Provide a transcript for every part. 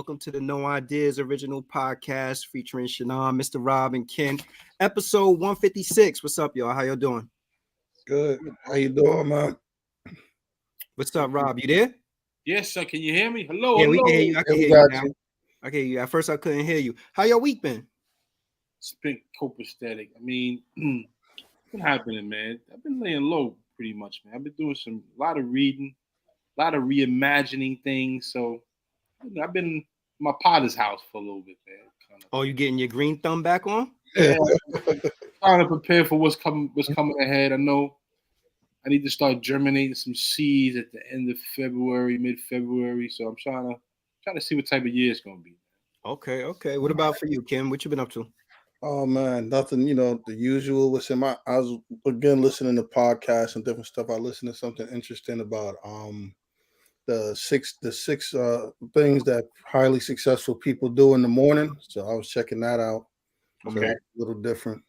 Welcome to the No Ideas original podcast featuring Shannon, Mr. Rob, and Ken. Episode 156. What's up, y'all? How y'all doing? Good. How you doing, man? What's up, Rob? You there? Yes, sir. Can you hear me? Hello. Yeah, hello. we can hear you. I can hear you now. I can hear you. At first, I couldn't hear you. How your week been? It's been copacetic. I mean, what's happening, man? I've been laying low pretty much, man. I've been doing a lot of reading, a lot of reimagining things. So I've been in my potter's house for a little bit, man. Oh, you getting your green thumb back on? Yeah. Trying to prepare for what's coming ahead. I know I need to start germinating some seeds at the end of February, mid-February. So I'm trying to see what type of year it's gonna be. Okay. What about for you, Kim? What you been up to? Oh man, nothing. The usual. Listen, I was again listening to podcasts and different stuff. I listened to something interesting about the six things that highly successful people do in the morning. So I was checking that out. Okay, so a little different.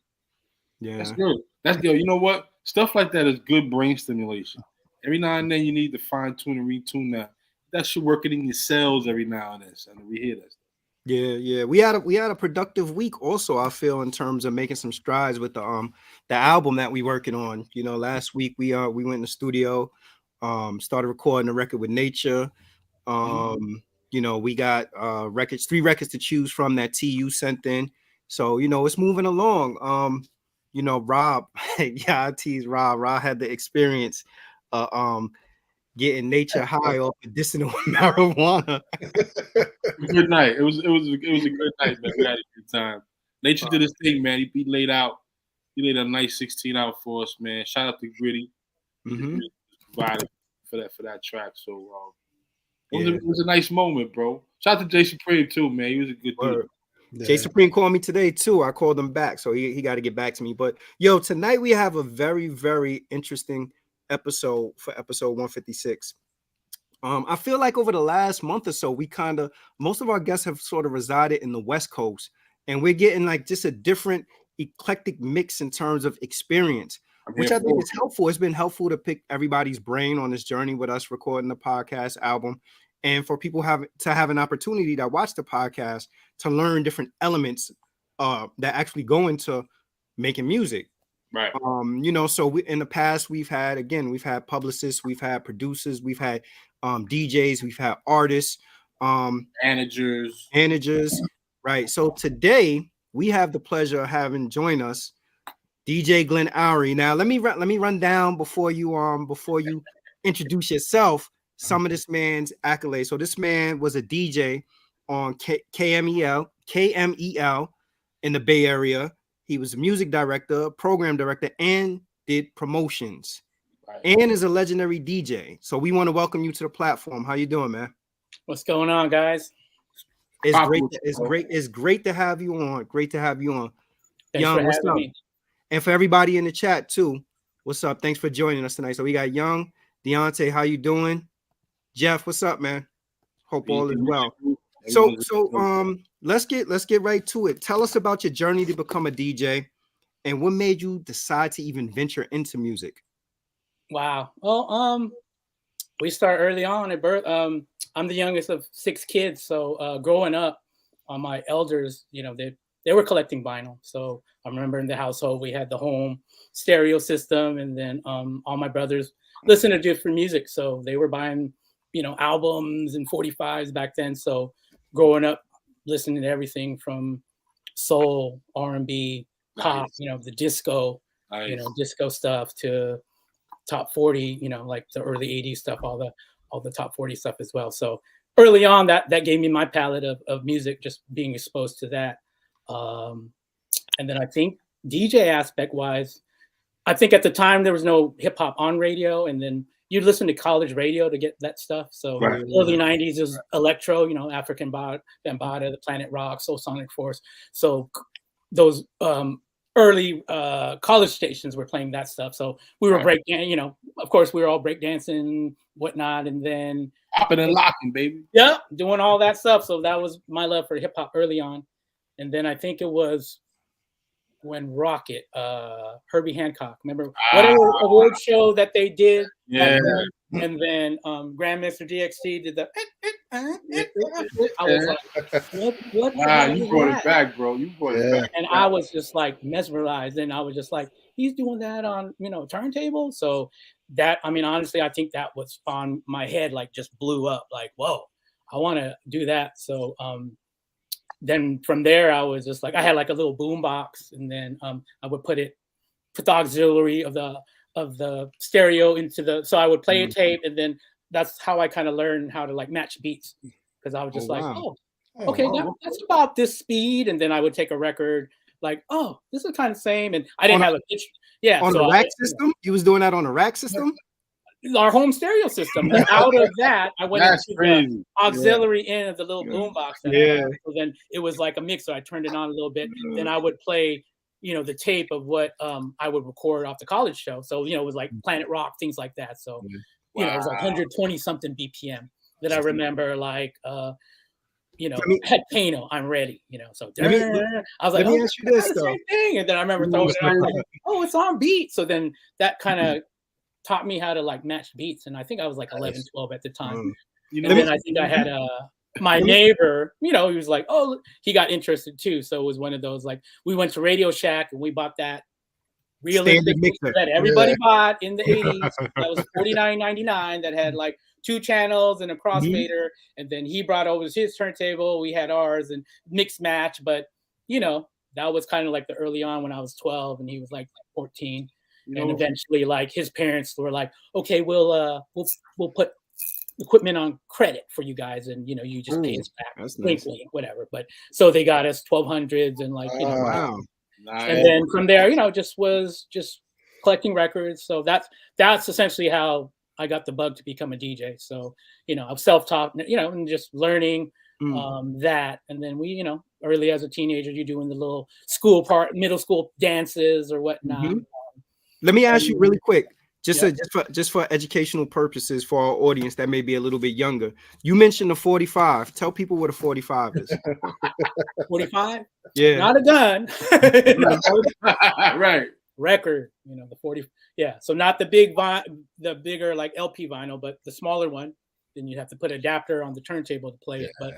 Yeah, that's good. That's good. You know what? Stuff like that is good brain stimulation. Every now and then you need to fine tune and retune that. That should work it in your cells every now and then. So we hear that. Yeah. We had a productive week also, I feel, in terms of making some strides with the album that we working on. Last week we went in the studio, started recording a record with Nature. We got 3 records to choose from that TU sent in. So, it's moving along. Rob, yeah, I tease Rob. Rob had the experience getting Nature high off medicinal marijuana. Good night. It was a good night, man. We had a good time. Nature did his thing, man. He laid out a nice 16 out for us, man. Shout out to Gritty. Provided for that track. So it was a nice moment, bro. Shout out to Jay Supreme too, man. He was a good dude. Yeah. Jay Supreme called me today too. I called him back, so he got to get back to me. But yo, tonight we have a very, very interesting episode for episode 156. I feel like over the last month or so, most of our guests have sort of resided in the West Coast, and we're getting like just a different eclectic mix in terms of experience, which I think is helpful. It's been helpful to pick everybody's brain on this journey with us recording the podcast album, and for people to have an opportunity to watch the podcast to learn different elements that actually go into making music. Right. So in the past we've had publicists, we've had producers, we've had DJs, we've had artists, managers. Right. So today we have the pleasure of having join us DJ Glenn Aure. Now let me run down before you introduce yourself some of this man's accolades. So this man was a DJ on KMEL in the Bay Area. He was a music director, program director, and did promotions, and is a legendary DJ. So we want to welcome you to the platform. How you doing, man? What's going on, guys? It's great to have you on. Great to have you on. Thanks Young, for what's having up? me. And for everybody in the chat too, what's up? Thanks for joining us tonight. So we got Young, Deontay, how you doing? Jeff, what's up, man? Hope all is well. So let's get right to it. Tell us about your journey to become a DJ and what made you decide to even venture into music. Wow. Well, we start early on at birth. I'm the youngest of 6 kids. So growing up, my elders, they were collecting vinyl. So I remember in the household, we had the home stereo system, and then all my brothers listened to different music. So they were buying, albums and 45s back then. So growing up, listening to everything from soul, R&B, pop, the disco, disco stuff to top 40, like the early 80s stuff, all the top 40 stuff as well. So early on, that gave me my palette of music, just being exposed to that. And then I think DJ aspect wise, I think at the time there was no hip hop on radio, and then you'd listen to college radio to get that stuff. So early 90s was electro, African Bambaataa, the Planet Rock, Soul Sonic Force. So those early college stations were playing that stuff. So we were of course we were all breakdancing, whatnot, and then popping and locking, baby. Yeah, doing all that stuff. So that was my love for hip hop early on. And then I think it was when Rocket, Herbie Hancock, remember whatever award show that they did? Yeah. And then Grandmaster DXT did the I was like, what? Wow, you brought it back, bro. You brought it back. And I was just like mesmerized, and I was just like, he's doing that on turntable. So that, I mean, honestly, I think that was on my head, like just blew up, like, whoa, I want to do that. So then from there, I was just like, I had like a little boom box, and then I would put the auxiliary of the stereo into the, so I would play a tape, and then that's how I kind of learned how to like match beats, because I was just okay, that's about this speed, and then I would take a record like, oh, this is kind of same, and I didn't have a pitch. Yeah, on a rack system. You was doing that on a rack system. Our home stereo system. And out of that, I went into the auxiliary end of the little boom box. So then it was like a mixer. I turned it on a little bit. Then I would play, the tape of what I would record off the college show. So, it was like Planet Rock, things like that. So, it was like 120 something BPM that I remember, like, had Pano, I'm ready, so I was like, let me ask you this though. Same thing. And then I remember throwing it out, like, oh, it's on beat. So then that kind of taught me how to like match beats. And I think I was like 11, 12 at the time. And then I think I had my neighbor, he was like, oh, he got interested too. So it was one of those, like, we went to Radio Shack and we bought that realistic mixer that everybody bought in the 80s. That was $49.99 that had like 2 channels and a crossfader. And then he brought over his turntable. We had ours and mix match. But, that was kind of like the early on when I was 12 and he was like 14. And eventually, like, his parents were like, okay, we'll put equipment on credit for you guys, and you just pay us back, wink, whatever. But so they got us 1200s and like, wow. Nice. And then from there, just collecting records. So that's essentially how I got the bug to become a DJ. So I'm self-taught, and just learning that. And then we, early as a teenager, you're doing the little middle school dances or whatnot. Let me ask you really quick, just for educational purposes for our audience that may be a little bit younger. You mentioned the 45. Tell people what a 45 is. 45? Yeah. Not a gun. Right. Record, the 40. Yeah. So not the bigger like LP vinyl, but the smaller one. Then you'd have to put an adapter on the turntable to play it. But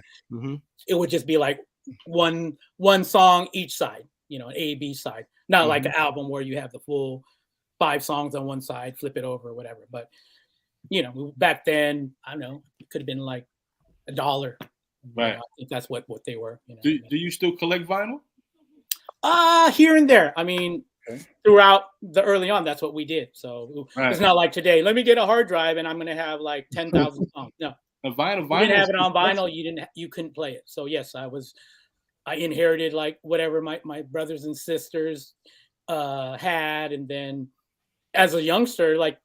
it would just be like one song each side, an A, B side. Not like an album where you have the full 5 songs on one side, flip it over or whatever. But, back then, I don't know, it could have been like $1. Right. I think that's what they were. Do you still collect vinyl? Here and there. I mean, throughout the early on, that's what we did. So it's not like today, let me get a hard drive and I'm going to have like 10,000 songs. No. The vinyl. You didn't have it on vinyl. You couldn't play it. So yes, I inherited like whatever my brothers and sisters had. And then as a youngster, like,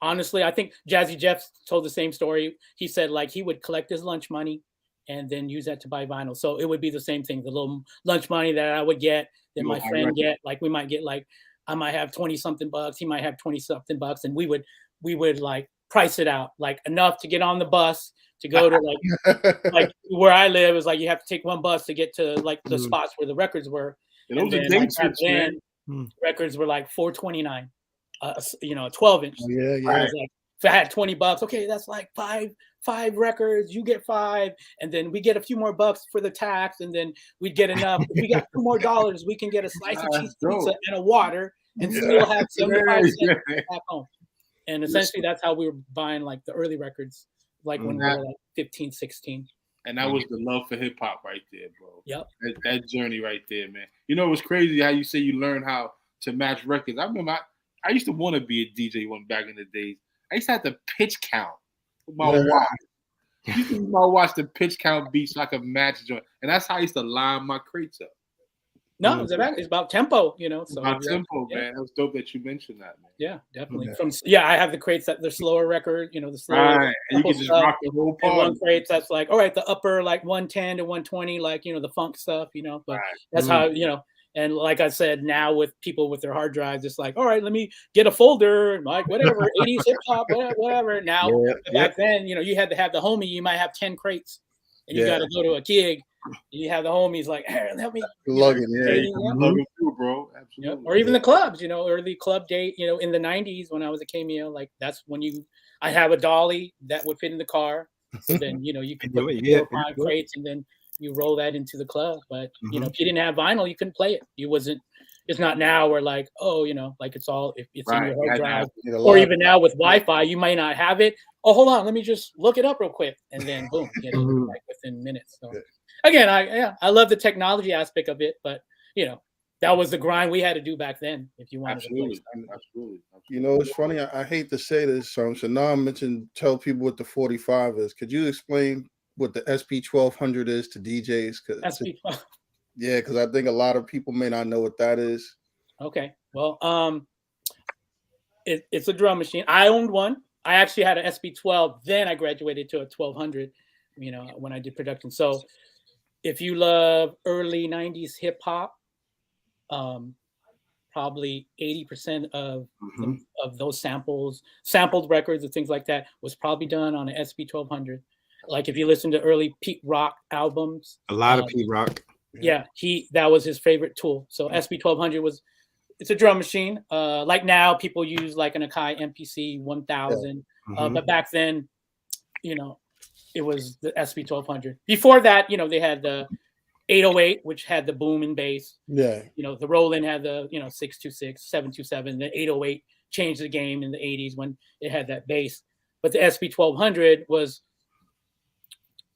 honestly, I think Jazzy Jeff told the same story. He said like he would collect his lunch money and then use that to buy vinyl. So it would be the same thing. The little lunch money that I would get, then my friend get, like we might get like, I might have 20 something bucks. He might have 20 something bucks. And we would like price it out, like enough to get on the bus to go to like where I live is like, you have to take one bus to get to like the spots where the records were. And then, records were like $4.29, a 12-inch. Yeah. Like, if I had 20 bucks, okay, that's like five records. You get 5, and then we get a few more bucks for the tax, and then we'd get enough. If we got $2 more, we can get a slice of cheese pizza and a water, and still have 75 cents back home. And essentially, that's how we were buying like the early records, like when we were like 15, 16. And that was the love for hip hop right there, bro. Yep. That journey right there, man. It was crazy how you say you learn how to match records. I remember I used to want to be a DJ one back in the days. I used to have to pitch count with my watch. I used to use my watch to pitch count beats so I could match joint. And that's how I used to line my crates up. No, it's about tempo, So about tempo, man. That was dope that you mentioned that, man. Yeah, definitely. I have the crates that the slower record, the slower. Right. And you can just rock the whole part. And one crate that's like, all right, the upper like 110 to 120, like the funk stuff, But that's how And like I said, now with people with their hard drives, it's like, all right, let me get a folder, like whatever, 80s hip hop, whatever. Now, back then, you had to have the homie. You might have 10 crates, and you got to go to a gig. You have the homies like, hey, help me lug it, lug it through, bro. Absolutely. Or even the clubs, early club date, in the 90s when I was at KMEL, like that's when I have a dolly that would fit in the car. So then, you could Do put it, 4 or yeah, 5 crates and then you roll that into the club. But, if you didn't have vinyl, you couldn't play it. It's not now where like, like it's all, if it's in your hard drive, or even now with Wi-Fi, you might not have it. Oh, hold on, let me just look it up real quick. And then boom, get it like within minutes. So again, I love the technology aspect of it, but that was the grind we had to do back then if you wanted to play. Absolutely. It's funny. I hate to say this, so now I tell people what the 45 is. Could you explain what the SP1200 is to DJs? SP12. Yeah, because I think a lot of people may not know what that is. Okay, well, it's a drum machine. I owned one. I actually had an SP12. Then I graduated to a 1200. When I did production. So if you love early 90s hip hop, probably 80% of those sampled records and things like that was probably done on an SP1200. Like if you listen to early Pete Rock albums, a lot of Pete Rock. Yeah, that was his favorite tool. So SP1200 it's a drum machine. Like now people use like an Akai MPC 1000, but back then, it was the SP1200. Before that, they had the 808, which had the boom and bass. Yeah. The Roland had the 626, 727. The 808 changed the game in the 80s when it had that bass. But the SP1200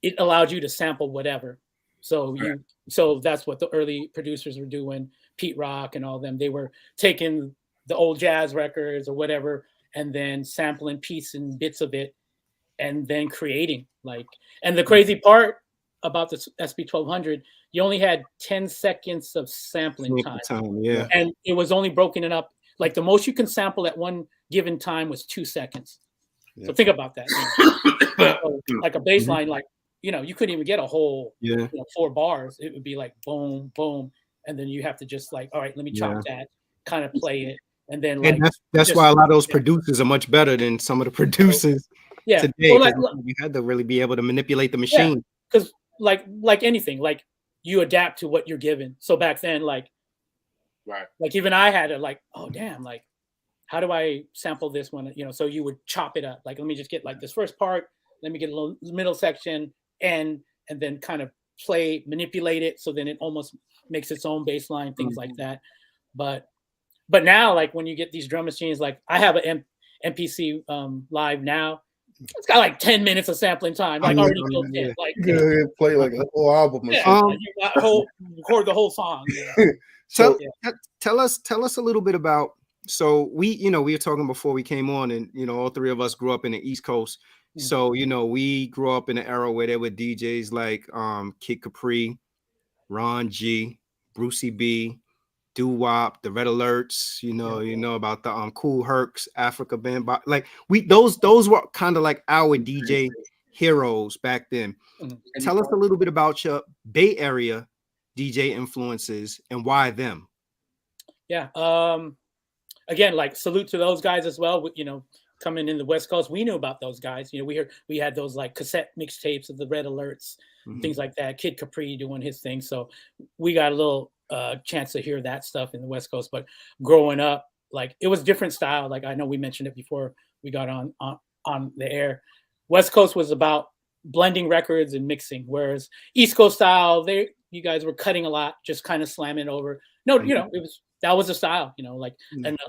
it allowed you to sample whatever. So that's what the early producers were doing. Pete Rock and all of them. They were taking the old jazz records or whatever and then sampling pieces and bits of it and then creating and the crazy part about the SP1200, you only had 10 seconds of sampling time. Yeah. And it was only broken up. Like the most you can sample at one given time was 2 seconds. Yeah. So think about that. So like a bass line, you couldn't even get a whole 4 bars. It would be like boom, boom. And then you have to just all right, let me chop that, kind of play it. And then that's why a lot of those producers are much better than some of the producers today. You had to really be able to manipulate the machine. Because like anything, you adapt to what you're given. So back then, even I had to oh damn, how do I sample this one? So you would chop it up. Let me just get this first part, let me get a little middle section and then kind of manipulate it so then it almost makes its own bass line, things like that. But now, when you get these drum machines, I have an MPC live now. It's got 10 minutes of sampling time, already built in. Play a whole album. Record the whole song. So tell us a little bit about. So we were talking before we came on, and all three of us grew up in the East Coast. Mm-hmm. So we grew up in an era where there were DJs like Kid Capri, Ron G, Brucey B, Doo Wop, the Red Alerts, about the Cool Hercs, Africa Band, those were kind of like our DJ heroes back then. Mm-hmm. Tell us a little bit about your Bay Area DJ influences and why them. Yeah. Again, salute to those guys as well. Coming in the West Coast, we knew about those guys. We had those cassette mixtapes of the Red Alerts, things like that. Kid Capri doing his thing. So we got a little chance to hear that stuff in the West Coast. But growing up, it was different style. I know we mentioned it before we got on the air. West Coast was about blending records and mixing, whereas East Coast style, you guys were cutting a lot, just kind of slamming over. No, that was the style, and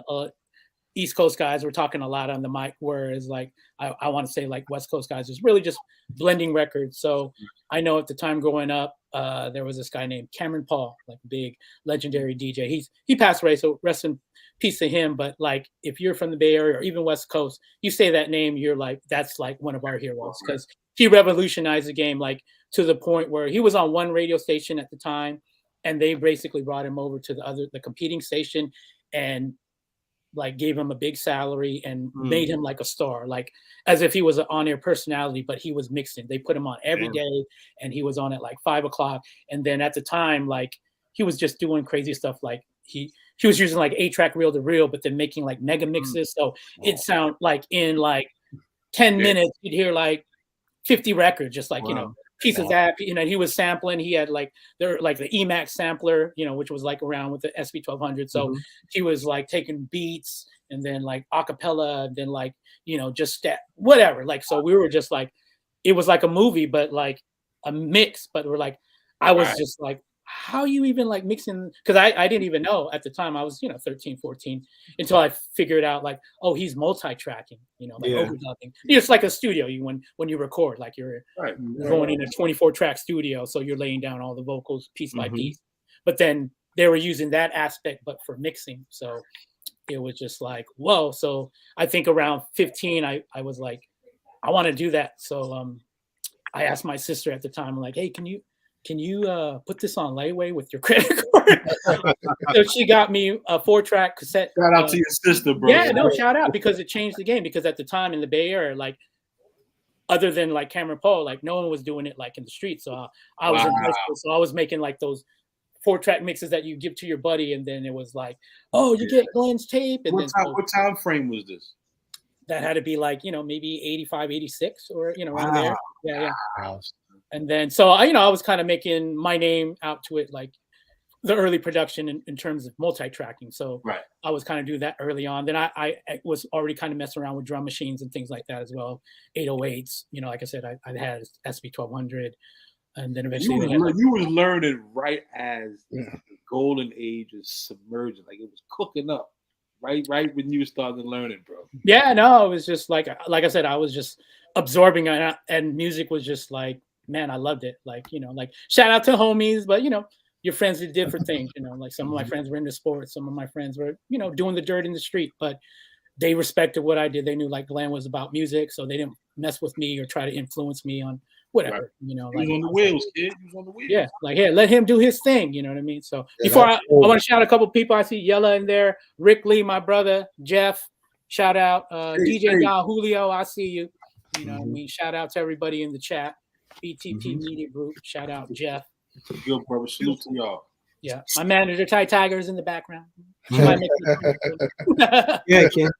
East Coast guys were talking a lot on the mic, whereas I want to say West Coast guys was really just blending records. So I know at the time growing up, there was this guy named Cameron Paul, big legendary DJ. He passed away, so rest in peace to him. But if you're from the Bay Area or even West Coast, you say that name, you're that's one of our heroes, because he revolutionized the game to the point where he was on one radio station at the time, and they basically brought him over to the competing station and gave him a big salary and made him a star, as if he was an on-air personality, but he was mixing. They put him on every day, and he was on at 5 o'clock. And then at the time, he was just doing crazy stuff. He was using 8-track reel to reel, but then making mega mixes. So it sound in 10 minutes, you'd hear 50 records, just pieces that, he was sampling. He had the Emax sampler, which was around with the SP1200. So he was taking beats and then acapella, and then just whatever. So we were just it was like a movie, but like a mix. But we're like, I was just like, how you even like mixing? Because I didn't even know at the time. I was 13, 14 until I figured out like, oh, he's multi-tracking, like overdubbing. It's like a studio. When you record, like you're going in a 24-track studio, so you're laying down all the vocals piece by piece. But then they were using that aspect, but for mixing. So it was just like, whoa. So I think around 15, I was like, I want to do that. So I asked my sister at the time, I'm like, hey, can you put this on layaway with your credit card? So she got me a 4-track cassette. Shout out to your sister, bro. Yeah, no, shout out, because it changed the game. Because at the time in the Bay Area, like other than like Cameron Poe, like no one was doing it like in the street. So I was in high school, so I was making like those 4-track mixes that you give to your buddy, and then it was like, oh, you get Glenn's tape. And what time frame was this? That had to be like, maybe 85, 86 or, around there. Yeah. Wow. And then, so I was kind of making my name out to it, like the early production in terms of multi-tracking. So I was kind of doing that early on. Then I was already kind of messing around with drum machines and things like that as well. 808s, like I said, I had SB 1200. And then eventually you was learning right as the golden age is submerging, like it was cooking up. Right when you started learning, bro. Yeah, no, it was just like I said, I was just absorbing it, and music was just like, man, I loved it. Like, like shout out to homies, but your friends did different things. Like some of my friends were into sports, some of my friends were, doing the dirt in the street, but they respected what I did. They knew like Glenn was about music, so they didn't mess with me or try to influence me on whatever. He was on the wheels, kid. He was on the wheels. Yeah, like here, let him do his thing. You know what I mean? So before I want to shout a couple people. I see Yella in there, Rick Lee, my brother, Jeff. Shout out DJ Julio. I see you. You know what I mean? Shout out to everybody in the chat. BTP Media Group. Shout out Jeff. Good, brother. Salute to y'all. Yeah, my manager Ty Tiger is in the background. Yeah, Ken.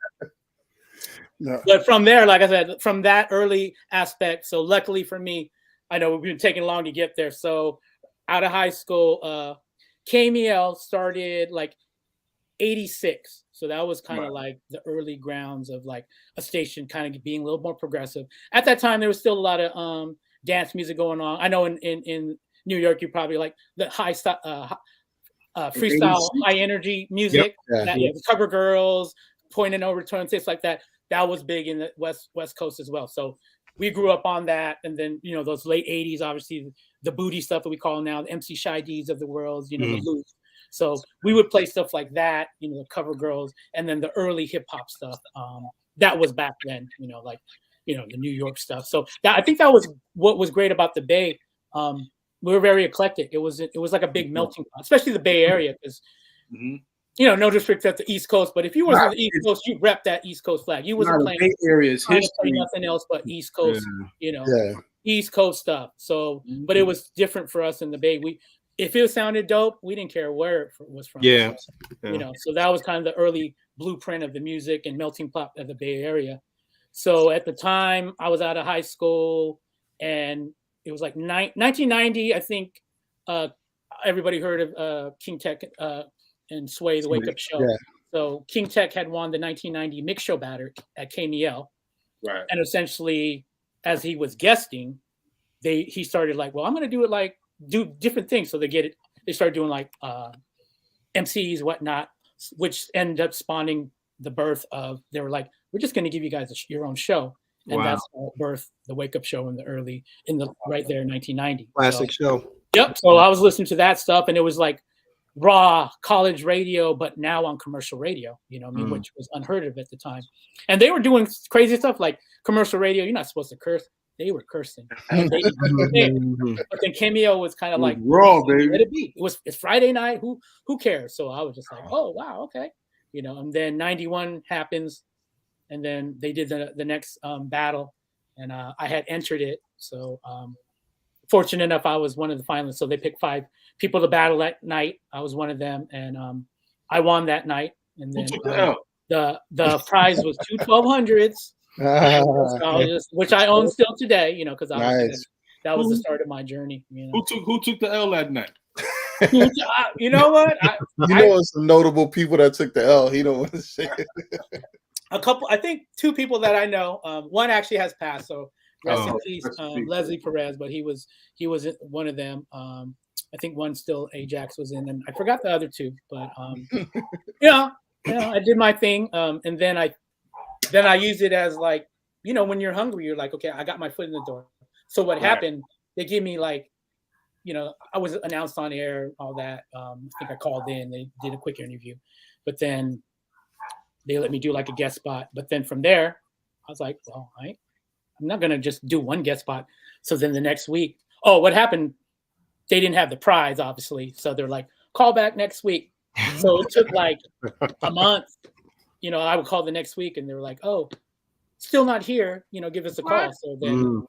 No. But from there, like I said, from that early aspect, so luckily for me, I know we've been taking long to get there. So out of high school, KMEL started like 86. So that was kind of like the early grounds of like a station kind of being a little more progressive. At that time, there was still a lot of dance music going on. I know in New York, you probably like the freestyle, high energy music, the Cover Girls, Pointing Overtones, things like that. That was big in the West Coast as well. So we grew up on that. And then, those late 80s, obviously the booty stuff that we call now, the MC Shy D's of the world, the Loops. So we would play stuff like that, the Cover Girls, and then the early hip hop stuff. That was back then, the New York stuff. So I think that was what was great about the Bay. We were very eclectic. It was like a big melting pot, especially the Bay Area, because no disrespect at the East Coast, but if you were on the East Coast, you rep that East Coast flag. You wasn't playing Bay Area's history, nothing else but East Coast, East Coast stuff. So, but it was different for us in the Bay. If it sounded dope, we didn't care where it was from. So that was kind of the early blueprint of the music and melting pot of the Bay Area. So at the time, I was out of high school, and it was like 1990. I think everybody heard of King Tech and Sway, the Wake Up Show. Yeah. So King Tech had won the 1990 Mix Show Battle at KMEL. Right. And essentially, as he was guesting, he started like, well, I'm going to do it like, do different things. So they started doing like MCs, whatnot, which ended up spawning the birth of, they were like, we're just going to give you guys your own show. And that's what birthed the Wake Up Show right there in 1990. Classic show. Yep. So I was listening to that stuff, and it was like raw college radio, but now on commercial radio, which was unheard of at the time. And they were doing crazy stuff like commercial radio. You're not supposed to curse. They were cursing. But then KMEL was kind of like raw, baby. Let it be. It's Friday night. Who cares? So I was just like, oh wow, okay. And then 91 happens, and then they did the next battle, and I had entered it. So fortunate enough, I was one of the finalists. So they picked 5 people to battle that night. I was one of them, and I won that night. And then the prize was 2 1200s, which I own still today. Because that was the start of my journey. Who took the L that night? You know what? Some notable people that took the L. He don't want to say it. A couple, I think 2 people that I know. One actually has passed, so Rest in Oh. peace, Rest in peace. Leslie Perez, but he was one of them. I think one still Ajax was in, and I forgot the other two. But I did my thing, and then I used it as like, when you're hungry, you're like, okay, I got my foot in the door. So what happened? They give me like, I was announced on air, all that. I think I called in. They did a quick interview, but then they let me do like a guest spot. But then from there, I was like, well, I'm not gonna just do one guest spot. So then the next week, what happened? They didn't have the prize, obviously. So they're like, call back next week. So it took like a month. I would call the next week and they were like, oh, still not here. Give us a call. So then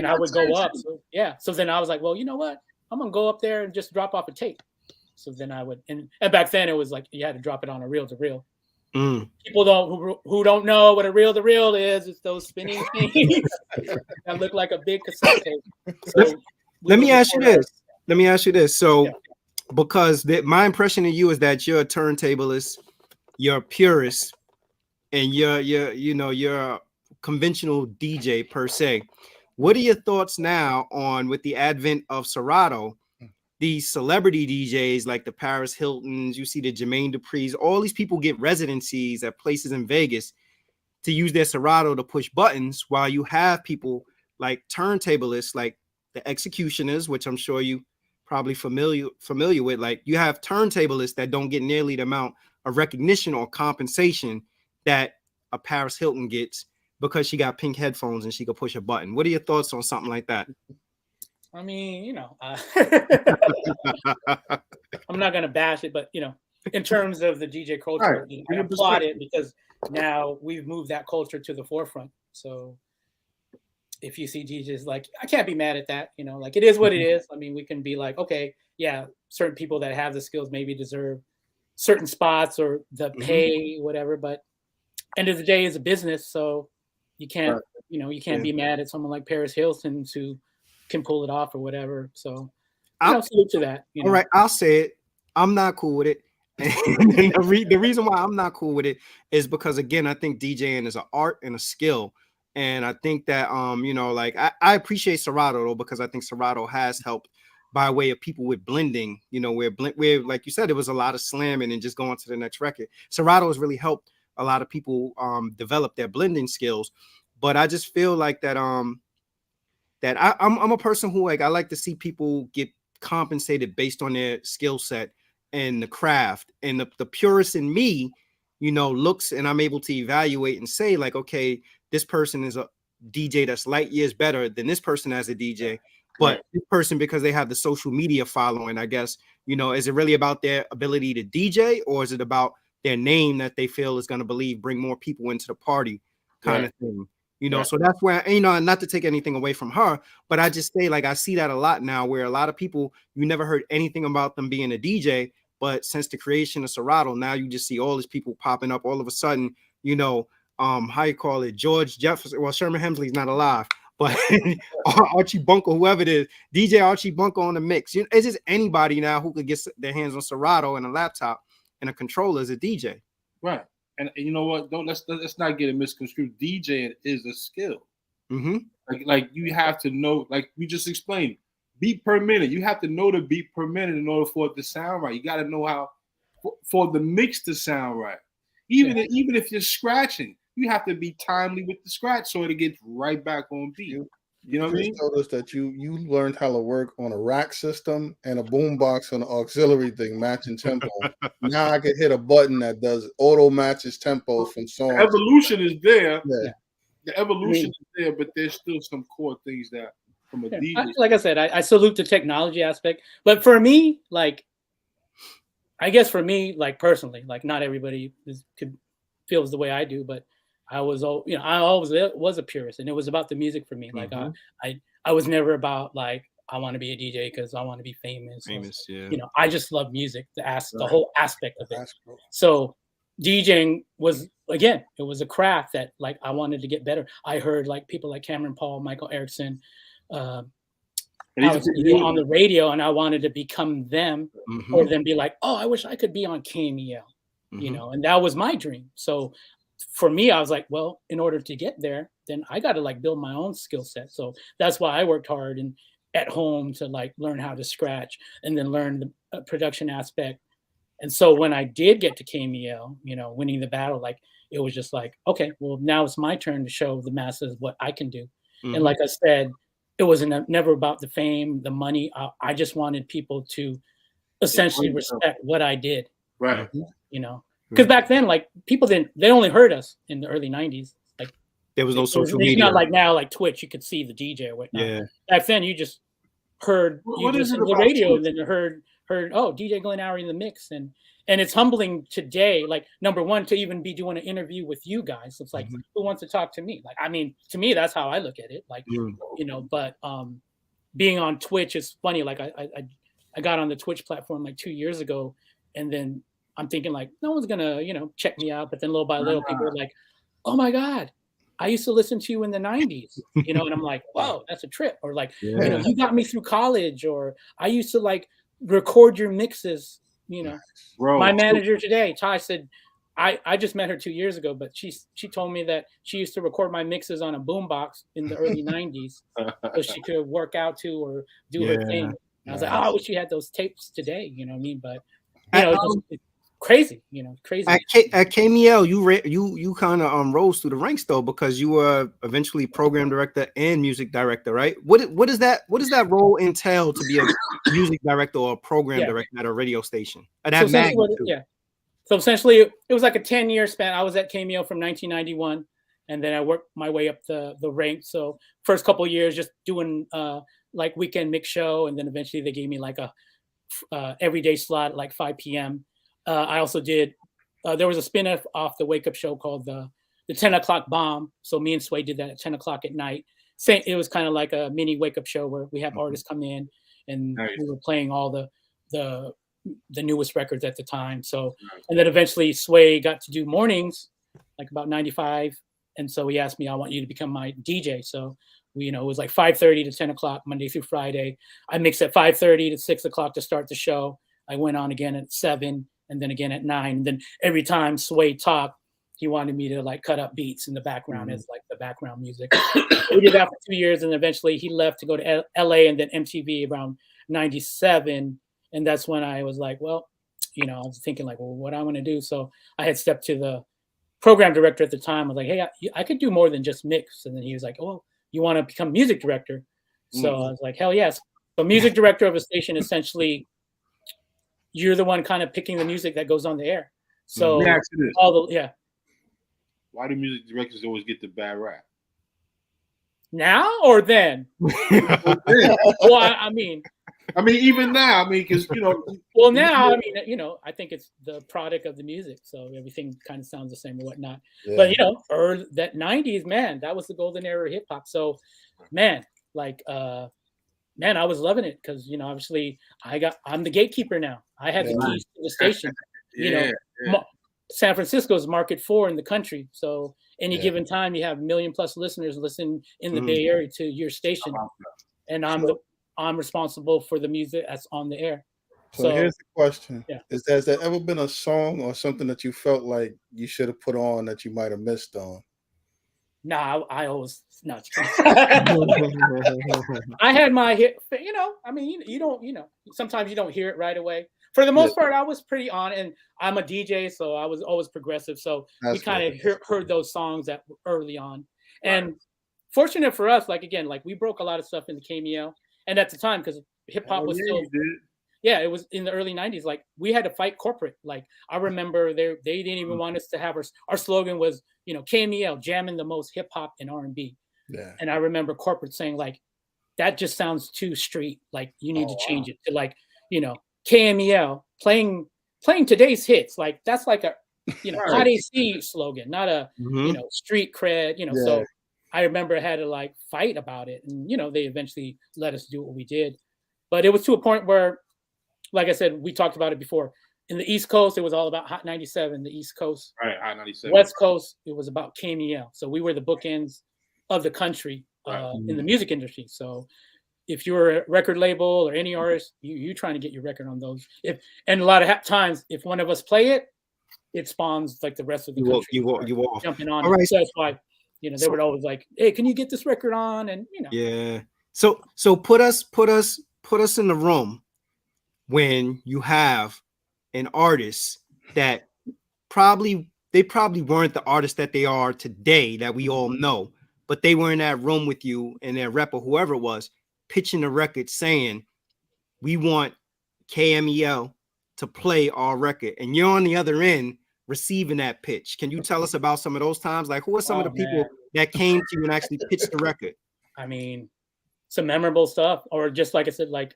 I would go up. So, yeah. So then I was like, well, you know what? I'm going to go up there and just drop off a tape. So then I would, and back then it was like, you had to drop it on a reel-to-reel. People who don't know what a reel-to-reel is, it's those spinning things that look like a big cassette tape. So Let me ask you this. So, because my impression of you is that you're a turntablist, you're a purist, and you're a conventional DJ per se. What are your thoughts now on, with the advent of Serato, these celebrity DJs like the Paris Hiltons, you see the Jermaine Dupri's, all these people get residencies at places in Vegas to use their Serato to push buttons, while you have people like turntablists, like the Executioners, which I'm sure you probably familiar with. Like, you have turntablists that don't get nearly the amount of recognition or compensation that a Paris Hilton gets because she got pink headphones and she could push a button. What are your thoughts on something like that? I mean, I'm not gonna bash it, but in terms of the DJ culture, I applaud it because now we've moved that culture to the forefront. So if you see DJs, like, I can't be mad at that, like, it is what it is. I mean, we can be like, okay, yeah, certain people that have the skills maybe deserve certain spots or the pay, whatever, but end of the day is a business. So you can't, you can't be mad at someone like Paris Hilton who can pull it off or whatever. So salute to that. All right, I'll say it. I'm not cool with it. And the reason why I'm not cool with it is because, again, I think DJing is an art and a skill. And I think that, I appreciate Serato, though, because I think Serato has helped by way of people with blending, where, like you said, it was a lot of slamming and just going to the next record. Serato has really helped a lot of people develop their blending skills. But I just feel like that, that I'm a person who, like, I like to see people get compensated based on their skill set and the craft. And the purist in me, looks, and I'm able to evaluate and say, like, okay, this person is a DJ that's light years better than this person as a DJ. But this person, because they have the social media following, I guess, is it really about their ability to DJ, or is it about their name that they feel is going to bring more people into the party kind of thing? So that's where, not to take anything away from her, but I just say, like, I see that a lot now, where a lot of people, you never heard anything about them being a DJ, but since the creation of Serato, now you just see all these people popping up all of a sudden, how you call it, George Jefferson, well, Sherman Hemsley's not alive, but Archie Bunker, whoever it is, DJ Archie Bunker on the mix. It's just anybody now who could get their hands on Serato and a laptop and a controller as a DJ. Right. And you know what? Let's not get it misconstrued. DJing is a skill. Like you have to know, like we just explained, beat per minute. You have to know the beat per minute in order for it to sound right. You got to know how for the mix to sound right. Even if you're scratching, you have to be timely with the scratch so it gets right back on beat. You know what I mean? Told us that you learned how to work on a rack system and a boombox on an auxiliary thing matching tempo. Now I can hit a button that does auto matches tempos from songs. The evolution is there. Yeah. The evolution is there, but there's still some core things that from a DJ. Like I said, I salute the technology aspect, but for me, like, I guess for me, like, personally, like, not everybody feels the way I do, but I was was a purist, and it was about the music for me. Like, I was never about, like, I want to be a DJ because I want to be famous. I just love music, the whole aspect of it. So DJing was, again, it was a craft that, like, I wanted to get better. I heard, like, people like Cameron Paul, Michael Erickson, on the radio, and I wanted to become them, or then be like, oh, I wish I could be on KMEL, and that was my dream. So for me, I was like, well, in order to get there, then I got to like build my own skill set. So that's why I worked hard and at home to like learn how to scratch and then learn the production aspect. And so when I did get to KMEL, you know, winning the battle, like it was just like, okay, well, now it's my turn to show the masses what I can do. And like I said, it wasn't never about the fame, the money. I just wanted people to essentially respect what I did. Right. You know, because back then, like people they only heard us in the early 90s. Like there was no social it's media. not like now, like Twitch, you could see the DJ or whatnot. Yeah. Back then, you just heard What you is listened it to the about radio Twitch? and then heard oh, DJ Glenn Aure in the mix. And it's humbling today, like number one, to even be doing an interview with you guys. It's like, who wants to talk to me? Like, I mean, to me, that's how I look at it. Like, you know, but being on Twitch is funny. Like I got on the Twitch platform like 2 years ago, and then I'm thinking like, no one's gonna, you know, check me out. But then little by little, people are like, oh my God, I used to listen to you in the 90s, you know, and I'm like, whoa, that's a trip. Or like, you know, you got me through college, or I used to like record your mixes, you know. Bro, my manager today, Ty, said, I just met her 2 years ago, but she told me that she used to record my mixes on a boombox in the early 90s so she could work out to or do her thing. And I was like, oh, I wish you had those tapes today, you know what I mean? But, you know, it's crazy, you know, crazy. At KMEL, you kind of rose through the ranks though, because you were eventually program director and music director, right? What does that role entail to be a music director or a program director at a radio station? So essentially, it was like a 10-year span. I was at KMEL from 1991, and then I worked my way up the ranks. So first couple of years, just doing like weekend mix show, and then eventually they gave me like a everyday slot at like 5 p.m. I also did. There was a spin-off off the Wake Up Show called the 10 o'clock bomb. So me and Sway did that at 10 o'clock at night. It was kind of like a mini Wake Up Show where we have artists come in, and we were playing all the newest records at the time. So, and then eventually Sway got to do mornings, like about 95. And so he asked me, I want you to become my DJ. So we, you know, it was like 5:30 to 10 o'clock, Monday through Friday. I mixed at 5:30 to 6 o'clock to start the show. I went on again at 7 and then again at 9. And then every time Sway talked, he wanted me to like cut up beats in the background as like the background music. We did that for 2 years. And eventually he left to go to LA and then MTV around 97. And that's when I was like, well, you know, I was thinking like, well, what I want to do. So I had stepped to the program director at the time. I was like, hey, I could do more than just mix. And then he was like, oh, you want to become music director? So I was like, hell yes. So music director of a station, essentially, you're the one kind of picking the music that goes on the air. So why do music directors always get the bad rap? Now or then? Well, I mean, even now, because, you know. Well, now, I mean, you know, I think it's the product of the music. So everything kind of sounds the same or whatnot. Yeah. But, you know, that 90s, man, that was the golden era of hip hop. So, man, like, I was loving it because, you know, obviously I'm the gatekeeper now. I have the keys to the station. You know, San Francisco's market 4 in the country. So any given time you have 1 million+ listeners listen in the Bay Area to your station. And I'm responsible for the music that's on the air. So here's the question. Has there ever been a song or something that you felt like you should have put on that you might have missed on? Nah, I always not. I had my hit, you know, I mean, you don't, you know, sometimes you don't hear it right away. For the most part, I was pretty on, and I'm a DJ, so I was always progressive. So we kind of heard those songs that were early on. And fortunate for us, like, again, like we broke a lot of stuff in the KMEL. And at the time, because hip hop was still, it was in the early 90s. Like we had to fight corporate. Like I remember they didn't even want us to have our slogan was, you know, KMEL, jamming the most hip hop and R&B. Yeah. And I remember corporate saying like, that just sounds too street. Like you need to change it to like, you know, KMEL playing today's hits. Like that's like a, you know, hot AC slogan, not a, you know, street cred, you know, so. I remember I had to like fight about it, and you know they eventually let us do what we did, but it was to a point where, like I said, we talked about it before. In the East Coast, it was all about Hot 97. The East Coast, right? Hot 97. West Coast, it was about KMEL. So we were the bookends of the country in the music industry. So if you're a record label or any artist, you're trying to get your record on those. And a lot of times, if one of us play it, it spawns like the rest of the country. You walk. Jumping on. All right. So that's why. they would always like, hey, can you get this record on? And Yeah. So put us in the room when you have an artist that they probably weren't the artists that they are today that we all know, but they were in that room with you and their rep or whoever it was pitching the record saying, we want KMEL to play our record, and you're on the other end receiving that pitch. Can you tell us about some of those times? Like, who are some of the people that came to you and actually pitched the record? I mean, some memorable stuff, or just like I said, like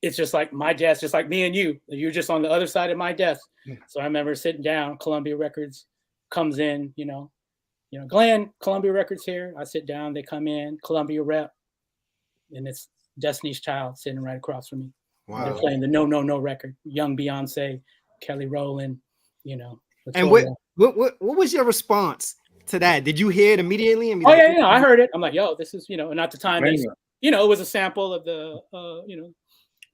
it's just like my desk, just like me and you. You're just on the other side of my desk. So I remember sitting down. Columbia Records comes in. Glenn, Columbia Records here. I sit down. They come in. Columbia rep, and it's Destiny's Child sitting right across from me. Wow. They're playing the No record. Young Beyonce, Kelly Rowland. And what was your response to that? Did you hear it immediately? I heard it. I'm like, yo, this is, and at the time, it was a sample of the,